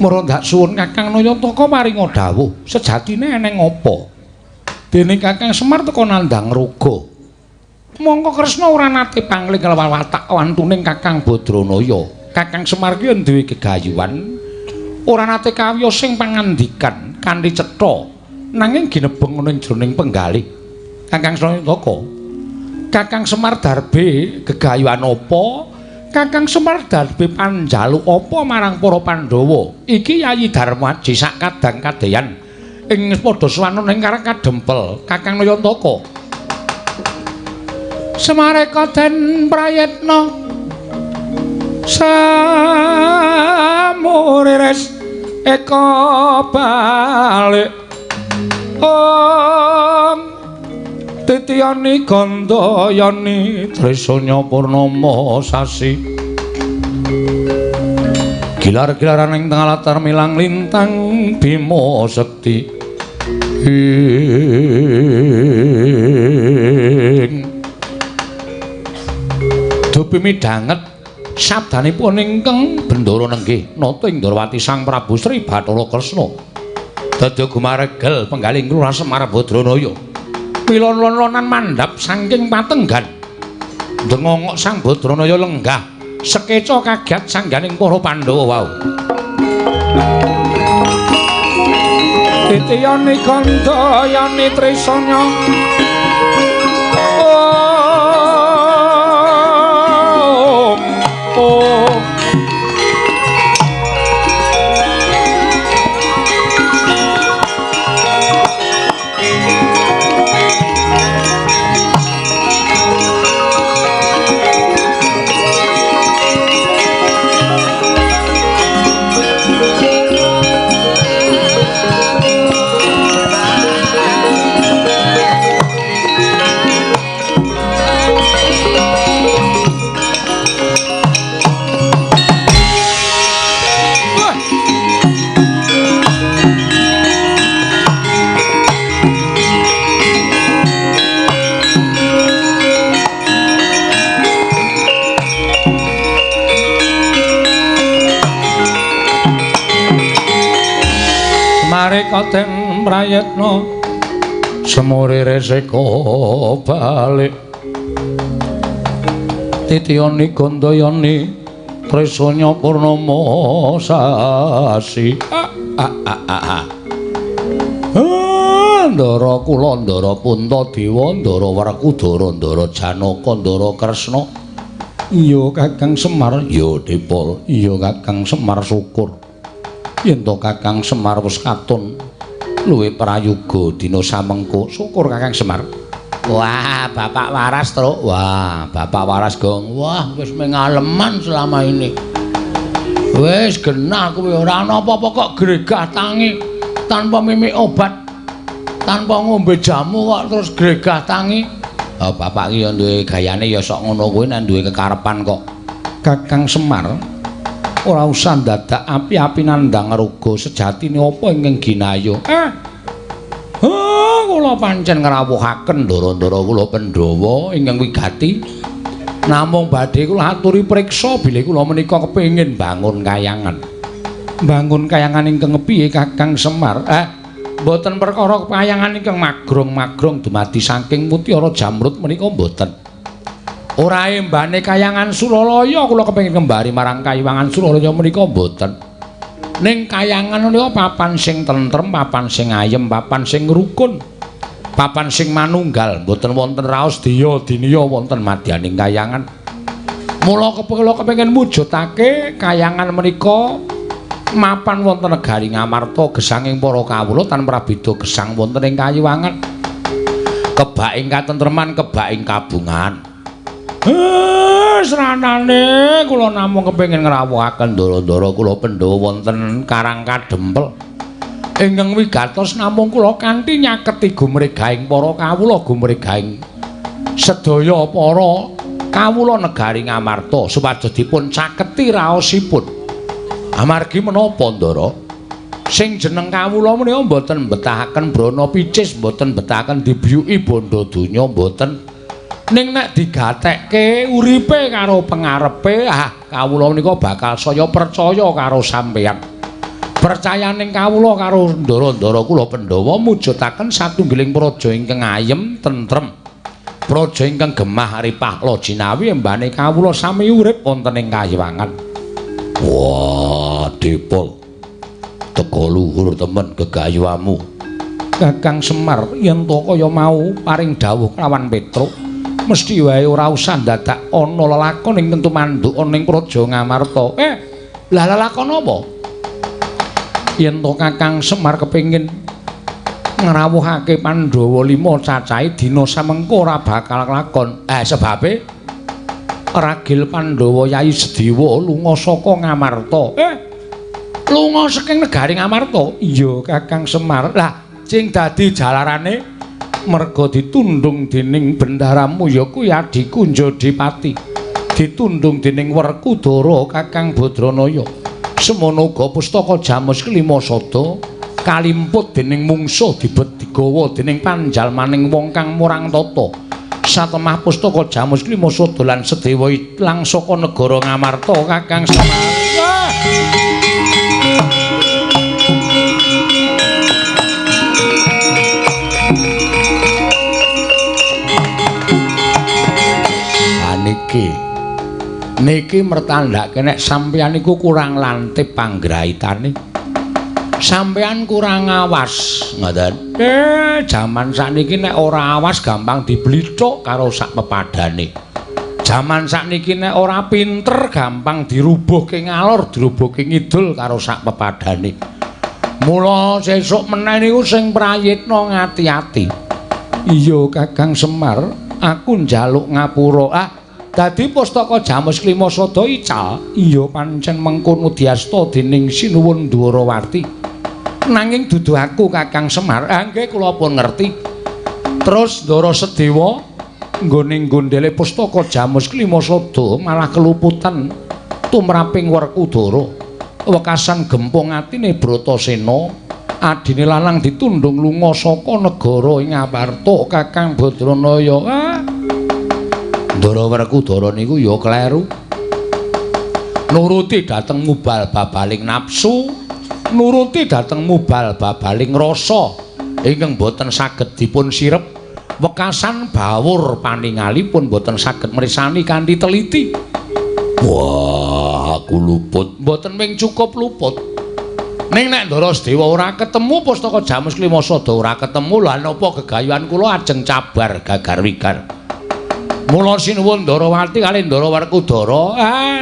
mara ndak suwun Kakang Nayataka paringa dawuh sejatine eneng apa dene Kakang Semar teka nandhang raga mongko Kresna ora nate pangling kelawan watak wantuning Kakang Badranaya Kakang Semar ki duwe gegayuhan ora nate kawiyos sing pangandikan kanthi cetha nanging ginebeng ana ing jroning penggalih Kakang Nayataka Kakang Semar darbe gegayuhan apa Kakang Semar dadi panjaluk apa marang para Pandhawa? Iki Yayi Darmaji sak kadang kadeyan ing padha swana ning karang kadempel Kakang Nayantaka. Semareka den prayitna samuriris eka balik titiyani gandayani tresanya purnama sasi gilar-gilaran ing tengah latar milang lintang Bima Sekti dupi midhanget sabdanipun ingkang Bendara nenggih nata ing Ndrawati Sang Prabu Sri Bathara Kresna dadi gumaregel penggaling Lurah Semar Badranaya pilon-lonan mandhap saking patenggan ndengongok Sang Badranaya lenggah sekeca kagiat sangganing para Pandhawa wau titiyani gandayani tresanya katen prayitna semurire seka balik titiyani gandayani tresanya purnama sasi Ndara kula Ndara Puntadewa Ndara Werkudara Ndara Janaka Ndara Kresna iya Kakang Semar ya Dipol iya Kakang Semar syukur yen to Kakang Semar wis katon luwih prayoga dina samengko syukur Kakang Semar. Wah Bapak Waras Truk wah Bapak Waras Gong wah wis mengaleman selama ini wis genah kuwi ora ana apa-apa kok gregah tangi tanpa mimik obat tanpa ngombe jamu kok terus gregah tangi. Oh Bapak ki ya duwe gayane ya sok ngono kuwi nek duwe kekarepan kok. Kakang Semar ora usah dadak api-api nandhang raga sejatine apa ingkang ginaya. Kula pancen ngrawuhaken ndara-ndara kula Pandhawa ingkang wigati. Namung badhe kula aturi priksa bilih kula menika kepengin bangun kayangan. Bangun kayangan ingkang kepiye Kakang Semar? Mboten perkara kayangan ingkang magrong-magrong dumadi saking mutiara jamrut menika mboten. Ora embane kayangan Sulalaya kula kepengin kembari marang Kayiwangan Sulalaya menika mboten. Ning kayangan menika papan sing tentrem, papan sing ayem, papan sing rukun. Papan sing manunggal, mboten wonten raos diya diniya wonten madyaning kayangan. Mula kula kepengin mujudake kayangan menika mapan wonten negari Ngamarta gesanging para kawula tanpa beda gesang wonten ing Kayiwangan. Kebaking katentreman, kebaking kabungan. Seranane kula namung kepengin ngrawuhaken ndara-ndara kula Pandhawa wonten Karang Kadempel. Ingkang wigatos namung kula kanthi nyaketi gumregahing para kawula, gumregahing sedaya para kawula negari Ngamarta supados dipun caketi raosipun. Amargi menapa Ndara? Sing jeneng kawula menika mboten betahaken brana picis, mboten betahaken dibiyuki bondo donya mboten. Ning nek digatekke uripe karo pengarepe, kawula menika bakal saya percaya karo sampeyan. Percayaning kawula karo ndara-ndara kula Pandhawa mujudaken satunggiling praja ingkang ayem, tentrem. Praja ingkang gemah ripah lojinawi embane kawula sami urip wonten ing Kayiwangan. Wah, Dipol. Teka luhur temen gegayuhamu. Kakang Semar yen to kaya mau paring dawuh kelawan Petruk. Mesti wae ora usah dadak ana lelakon ing tentu manduk ning Praja Ngamarta. Lah lelakon apa? Yen to Kakang Semar kepengin ngrawuhake Pandhawa 5 cacahe dina samengko ora bakal lakon. Sebabe ragil Pandhawa Yayi Sedewa lunga saka Ngamarta. Lunga saking negari Ngamarta? Iya, Kakang Semar. Lah, sing dadi jalarane merga ditundung dening bendaramu ya kuwi adiku Njodipati. Ditundung dening Werkudara Kakang Badranaya. Semono uga pustaka Jamus Klimasada kalimput dening mungsuh dibet digawa dening panjalmaning wong kang murang tata. Satemah pustaka Jamus Klimasada lan Sedewa ilang saka negara Ngamarta Kakang Semar. Niki mertandhake nek sampeyan iku kurang lantip panggraitane. Sampeyan kurang awas, ngoten. Jaman sakniki nek ora awas gampang diblithuk karo sak pepadane. Jaman sakniki nek ora pinter gampang dirubuhke ngalor, dirubuhke ngidul karo sak pepadane. Mula sesuk meneh niku sing prayitna ngati-ati. Iya, Kakang Semar, aku njaluk ngapura. Dadi pustaka Jamus Klimasada ical, iya pancen mengkono diasta dening Sinuwun Dwarawati. Nanging dudu aku Kakang Semar, nggih kula pun ngerti. Terus Ndara Sedewa nggone gondele pustaka Jamus Klimasada malah keluputan tumraping Werkudara. Wekasan gempung atine Bratasena, adine lanang ditundung lunga saka negara ing Ngamarta Kakang Badranaya. Ndara Werkudara niku ya kleru. Nuruti dhateng mubal babaling nafsu, nuruti dhateng mubal babaling rasa ingkang boten saged dipun sirep. Wekasan bawur paningalipun boten saged mrisani kanthi teliti. Wah, aku luput, boten mung cukup luput. Ning nek Ndara Sedewa ora ketemu pustaka Jamus Klimasada ora ketemu, lha napa gegayuhan kula ajeng cabar gagar-wigar. Mula Sinuwun Ndarawati kali Ndara Werkudara,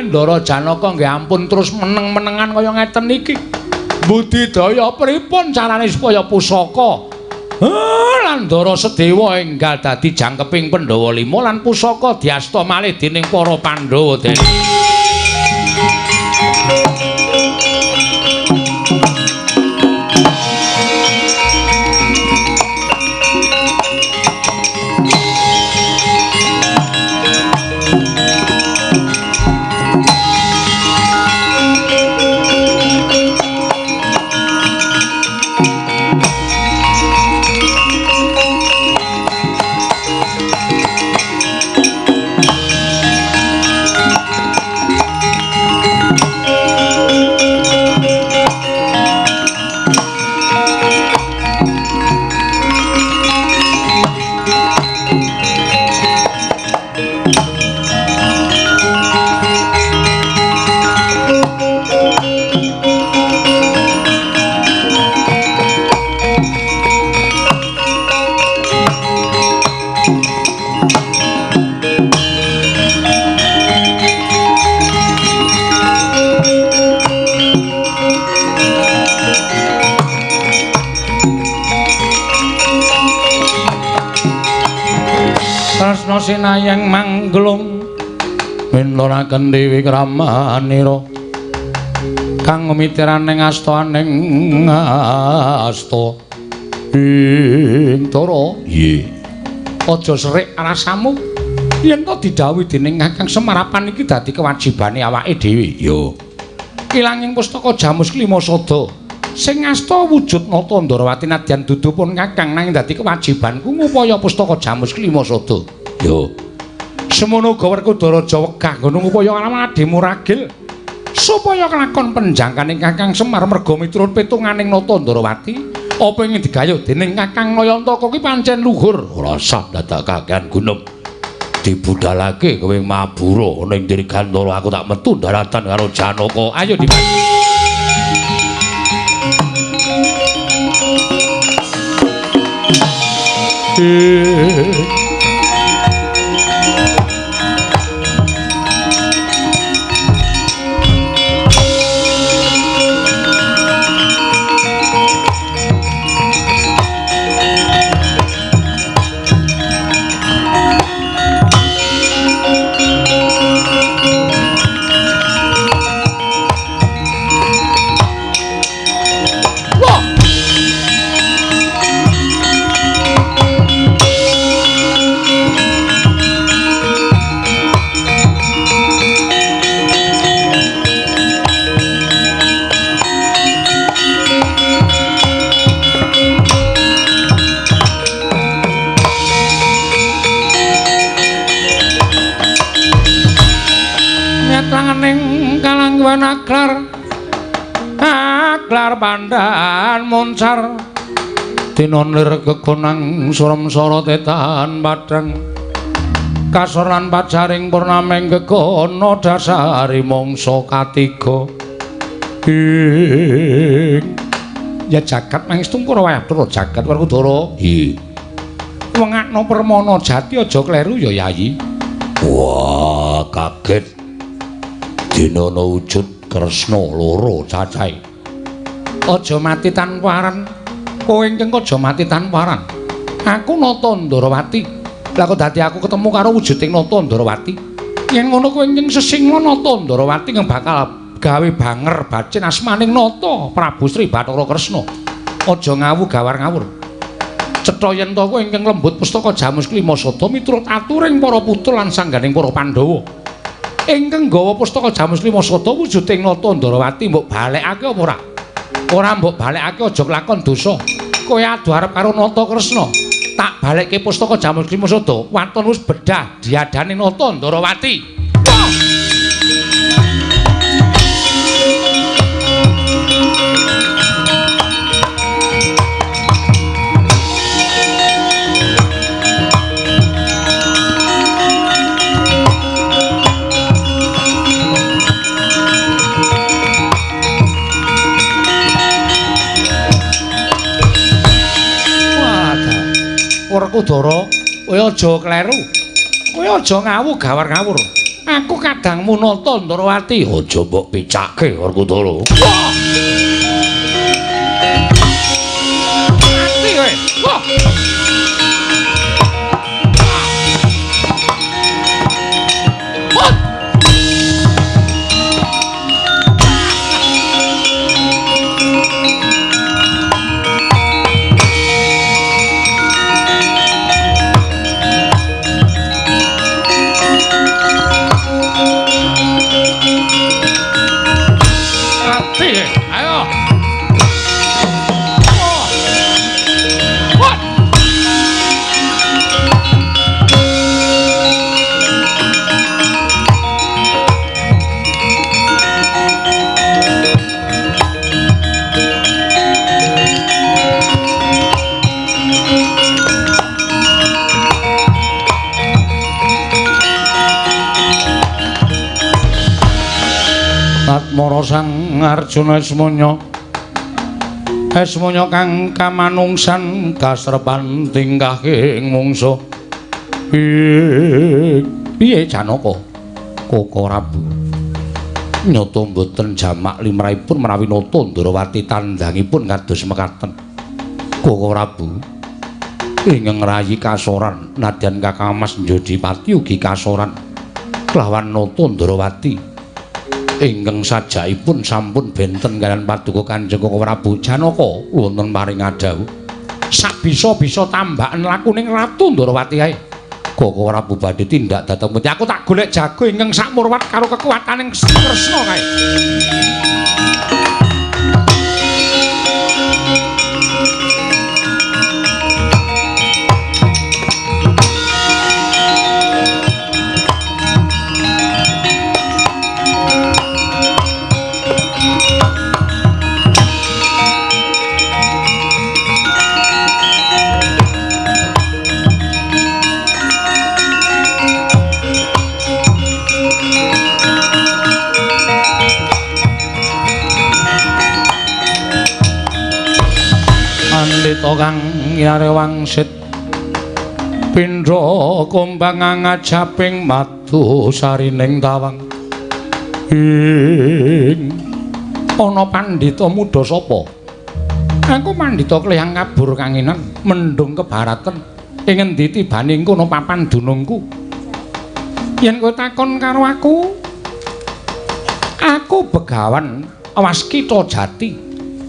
Ndara Janaka nggih ampun terus meneng-menengan kaya ngeten iki. Budidaya pripun carane supaya pusaka lan Ndara Sedewa enggal dadi jangkeping Pandhawa 5 lan pusaka diasta malih dening para Pandhawa dening. Sinayang manglung minuraken Dewi Kramanira kang mitiraning astaning asta ing tara nggih aja serik rasamu yen to didhawuhi dening Kakang Semarapan iki dadi kewajibane awake dhewe ya ilanging pustaka Jamus Klimasada sing asta wujud nata Ndarawati nadyan dudu pun Kakang nanging dadi kewajibanku ngupaya pustaka Jamus Klimasada. Yo. Semono uga Werkudara Jawegah ngono ngupaya nglamade muragil supaya kelakon penjangkaning Kakang Semar merga miturut pitunganing nata Ndarawati apa ingin digayuh dening Kakang Nayantaka ki pancen luhur ora sah dadak kakehan gunung dibudalake kowe mabura ning Dirgantara aku tak metu daratan karo Janaka ayo Dimas. pandan moncar dinonir kegonang surem sorotetan padang kasoran pacaring purnameng gegono dasari mangsa katiga ya jagat mangistung para wayah jagat Werkudara wengakno permana jati aja kleru ya Yayi. Wah kaget dinana wujud Kresna loro cacahe aja mati tanpa aran kowe ingkang aja mati tanpa aran aku Nata Ndarawati lah kok dadi aku ketemu karo wujuding Nata Ndarawati yen ngono kowe ingkang sesingla Nata Ndarawati kang bakal gawe banger bacin asmaning Nata Prabu Sri Bathara Kresna aja ngawu gawar ngawur cetha yen to kowe ingkang lembut pustaka Jamus Klimasada miturut aturing para putra lan sangganing para Pandhawa ingkang gawa pustaka Jamus Klimasada wujuding Nata Ndarawati mbok balekake apa ora ora mbok balekake aja kelakon dosa kowe adu arep karo Nata Kresna tak balekke pustaka Jamus Klimasada waton wis bedah diadani Nata Ndarawati. Werkudara, kowe aja kleru. Kowe aja ngawu gawar ngawur. Aku kadangmu Nata Ndarawati, aja mbok picake Werkudara. Wah! Mati kowe. Wah! Atmara Sang Arjuna Esmanya kang kamanungsan kasrepan tingkahing mungsa piye Janaka Koko Prabu nyata mboten jamak limrahipun menawi Nata Ndarawati tandhangipun kados mekaten Koko Prabu ingkang rayi kasoran nadyan Kakang Mas Njodipati ugi kasoran kelawan Nata Ndarawati ingkang sajakipun sampun benten kaliyan paduka Kanjeng Koko Prabu Janaka wonten paring adhawu sabisa-bisa tambakan lakuning Ratu Ndarawati ae Koko Prabu badhe tindak dhateng pundi aku tak golek jago ingkang sakmurwat karo kekuwataning Kresna kae. Pandhita kang nyare wangsit pindha kumbang ngajaping madu sarining tawang ana pandhita muda sapa aku pandhita kleyang kabur kanginan mendung kebaraten ing endi tibane kono papan dunungku yen kowe takon karo aku Begawan Waskita Jati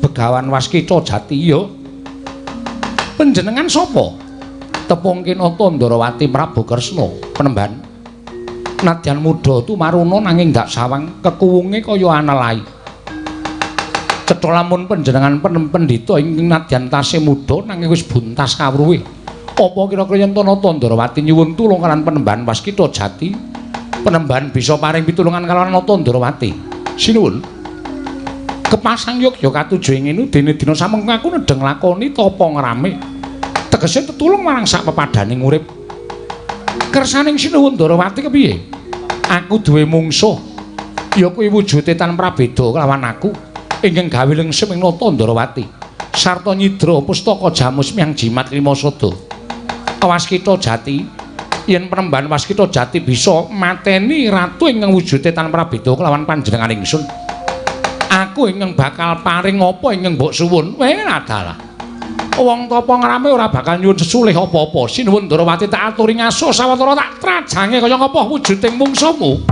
Begawan Waskita Jati ya panjenengan sapa? Tepungke Nata Ndarawati Prabu Kresna Penemban. Nadyan muda tumaruna nanging dak sawang kekuwunge kaya anelai. Cetha lamun panjenengan pendhita ingkang nadyan tasih muda nanging wis buntas kawruhe. Apa kira-kira yen Nata Ndarawati nyuwun tulung kalan Penemban Waskita Jati, Penemban bisa paring pitulungan kalawan Nata Ndarawati? Sinuwun. Kepasang Yogya katuju ing ngene dene dina samengko aku nedeng lakoni tapa ngrame. Tegese tetulung marang sak pepadaning urip. Kersaning Sinuwun Ndarawati kepiye? Aku duwe mungsuh. Ya kuwi wujude tan prabeda kelawan aku ingkang gawe lengsem ing Nata Ndarawati. Sarta nyidra pustaka Jamus Miang Jimat Limasada. Waskita Jati yen penemban Waskita Jati bisa mateni ratu ingkang wujude tan prabeda kelawan panjenengan ingsun. Aku ingkang bakal paring apa ingkang mbok suwun. Adalah wong tapa ngrame ora bakal nyuwun sesulih apa-apa. Sinuwun Ndarawati tak aturi ngaso sawetara tak trajange kaya ngapa wujuding mungsuhmu.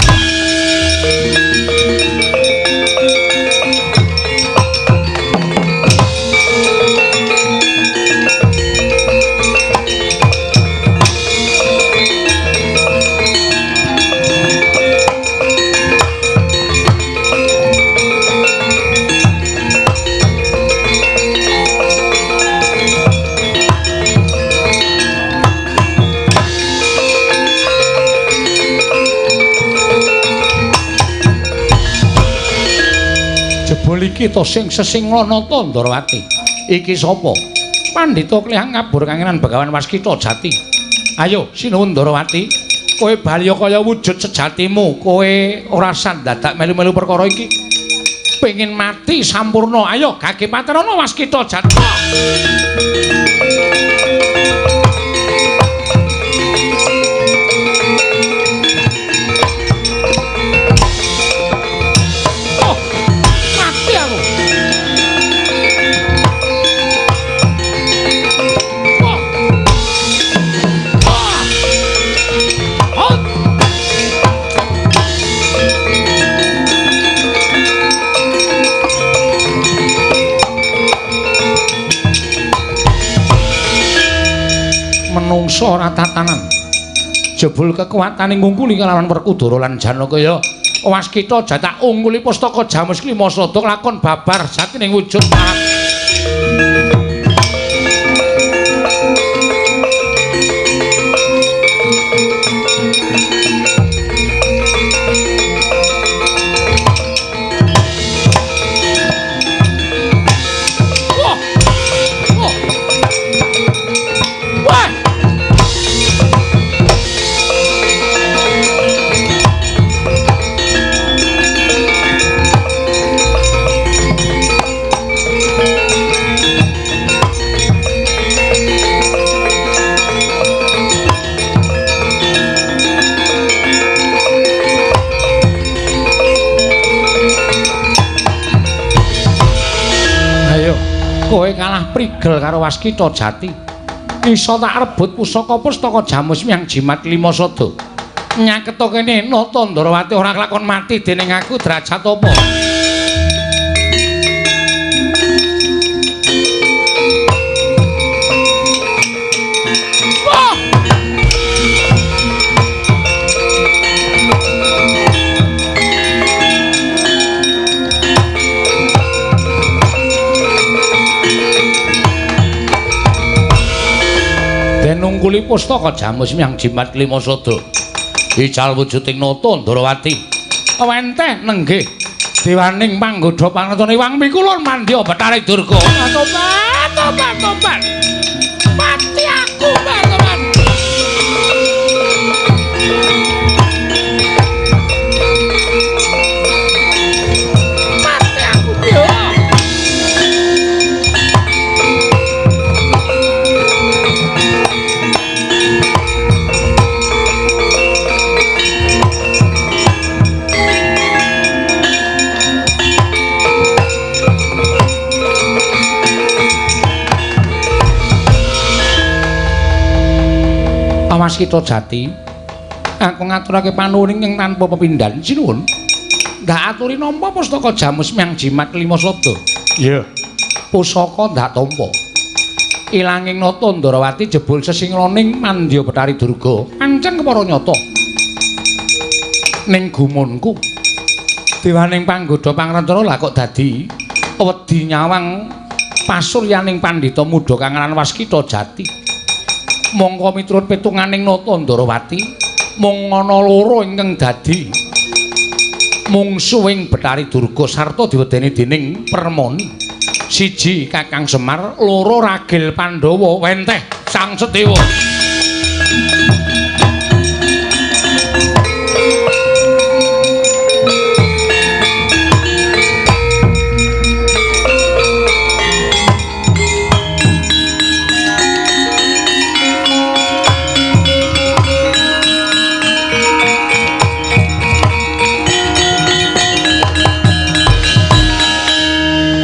Jebul iki to sing sesingla Nata Ndarawati. Iki sapa? Pandhita Klihang Ngabur Kangenan Begawan Waskita Jati. Ayo Sinuwun Ndarawati, kowe bali kaya wujud sejatimu. Kowe ora sandadak melu-melu perkara iki. Pengin mati sampurna. Ayo gage patrana Waskita Jati. Menungso ora tatanan. Jebul kekuwataning ngungkuli kelawan Werkudara lan Janakaya. Waskita Jati ungguli pustaka Jamus Limasada lakon babar jatining wujud marang. Kowe kalah prigel karo Waskita Jati. Isa tak rebut pusaka pustaka Jamus Miang Jimat Limasada. Nyaketa kene Nata Ndarawati ora kelakon mati dening aku derajat apa? Nungguli pustaka Jamus Miang Jimat Limasada. Ical wujuding Nata Ndarawati. Wenteh nenggih dewaning panggodha pangetone Wang Mikulun mandya Bathara Durga. Tobat. Mati aku, teman. Mati aku yo. Waskita Jati, aku ngaturake panuwuning ing tanpa pepindhan. Sinuwun. Ndak aturi nampa pustaka Jamus Miang Jimat Limasada. Iya. Pusaka ndak tampa. Ilanging Nata Ndarawati jebul sesinglaning mandya Bathara Durga. Pancen kepara nyata. Ning gumunku, dewaning panggodha pangrentana lah kok dadi wedi nyawang pasuryaning pandhita muda Kangenan Waskita Jati. Mongko miturut pitunganing Nata Ndarawati mung ana loro ingkang dadi mungsuhing Bathari Durga sarta diwedeni dening Permoni. Siji Kakang Semar, loro Ragil Pandhawa, wenteh Sang Sedewa.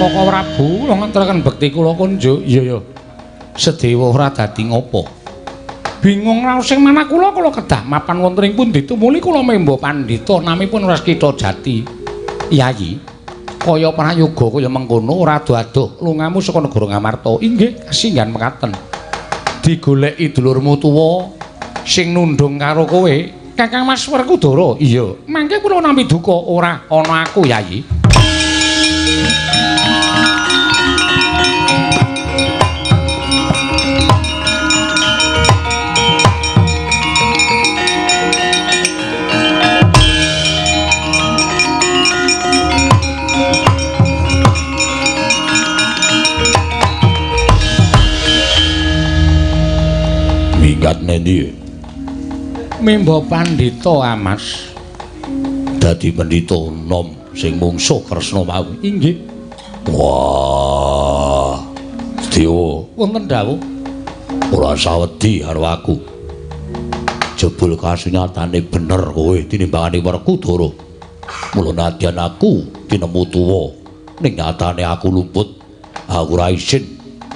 Koko Prabu kula ngaturaken bekti kula kunjuk. Iya ya. Sedewa ora dadi ngopo. Bingung raos sing manah kula kedah mapan wonten ing pundi tumuli kula memba pandhita namipun Raskita Jati. Yayi, kaya prayoga kaya mengkono ora ado-ado lungamu saka negara Ngamarta. Inggih, kasinggan mekaten. Digoleki dulurmu tuwa sing nundung karo kowe, Kakang Mas Werkudara. Iya, mangke kula nampi duka ora ana aku, Yayi. Nendi Mimba Pandhita Amas dadi pendhita nom sing mungsuh Kresna mau. Inggih. Wah, Dewa wonten dawuh ora sawedi karo aku. Jebul kasunyatane bener kowe tinimbangane Werkudara. Mula nadyan aku tinemu tuwa ning nyatane aku luput. Aku ora isin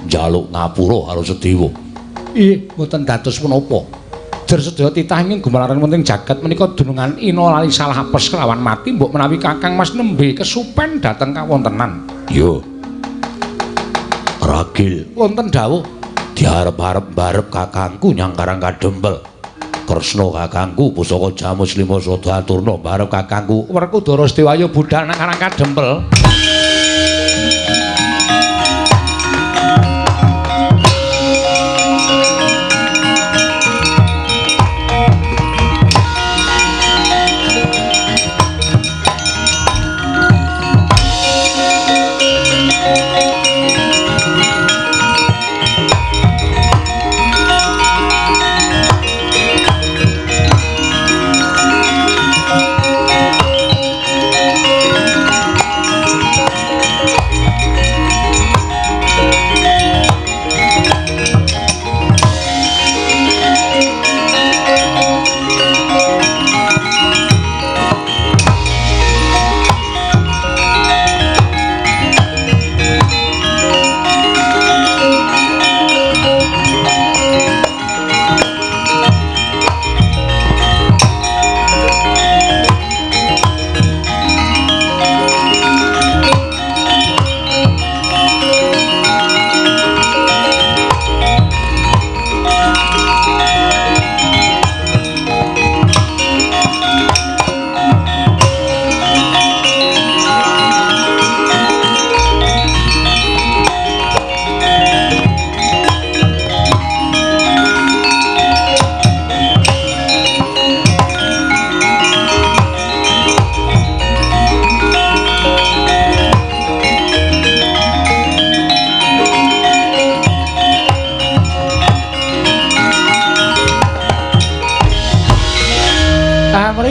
njaluk ngapura karo Sedewa. Ih, mboten dados menapa. Jer sedaya titah ingkang gumalaran wonten jagat menika dunungan ina lali salah apes kelawan mati mbok menawi Kakang Mas nembe kesupen dhateng kawontenan. Yo. Ragil Wonten dawuh diarep-arep barep kakangku nyang Karang Kadempel. Kresna kakangku pusaka Jamus Lima Sada aturna barep kakangku Werkudara Sedewaya budhal nang Karang Kadempel.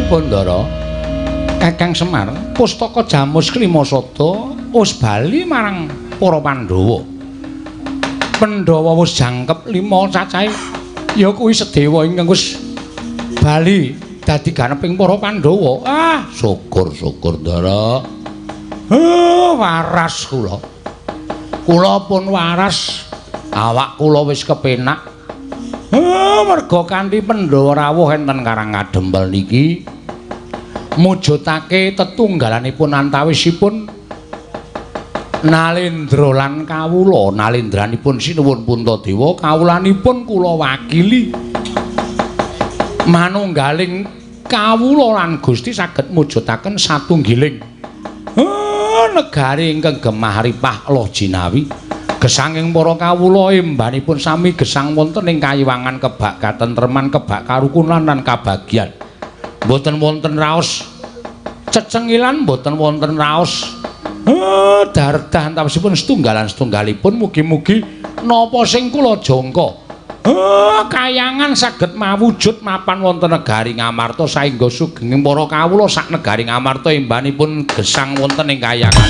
Bondara Kakang Semar pustaka Jamus Lima Sada wis bali marang para Pandhawa. Pandhawa wis jangkep 5 cacahe ya kuwi Sedewa ingkang wis bali dadi ganeping para Pandhawa. Ah, syukur-syukur Ndara. Waras kula. Kula pun waras. Awak kula wis kepenak. Merga kanthi Pandhawa rawuh enten Karang Kadempel niki mujudake tetunggalanipun antawisipun Nalendra lan kawula. Nalendranipun sinuwun Puntadewa, kawulanipun kula wakili manunggaling kawula lan Gusti saged mujudaken satunggiling negari ingkang gemah ripah loh jinawi. Gesanging para kawula embanipun sami gesang wonten ing kayiwangan kebak katentreman, kebak karukunan lan kabagyan. Mboten wonten raos Cecengilan mboten wonten raos dardah antawisipun setunggalan-setunggalipun mugi-mugi napa sing kula jangka kayangan saged mawujud mapan wonten negari Ngamarta saengga sugenging para kawula sak negari Ngamarta imbanipun gesang wonten ing kayangan.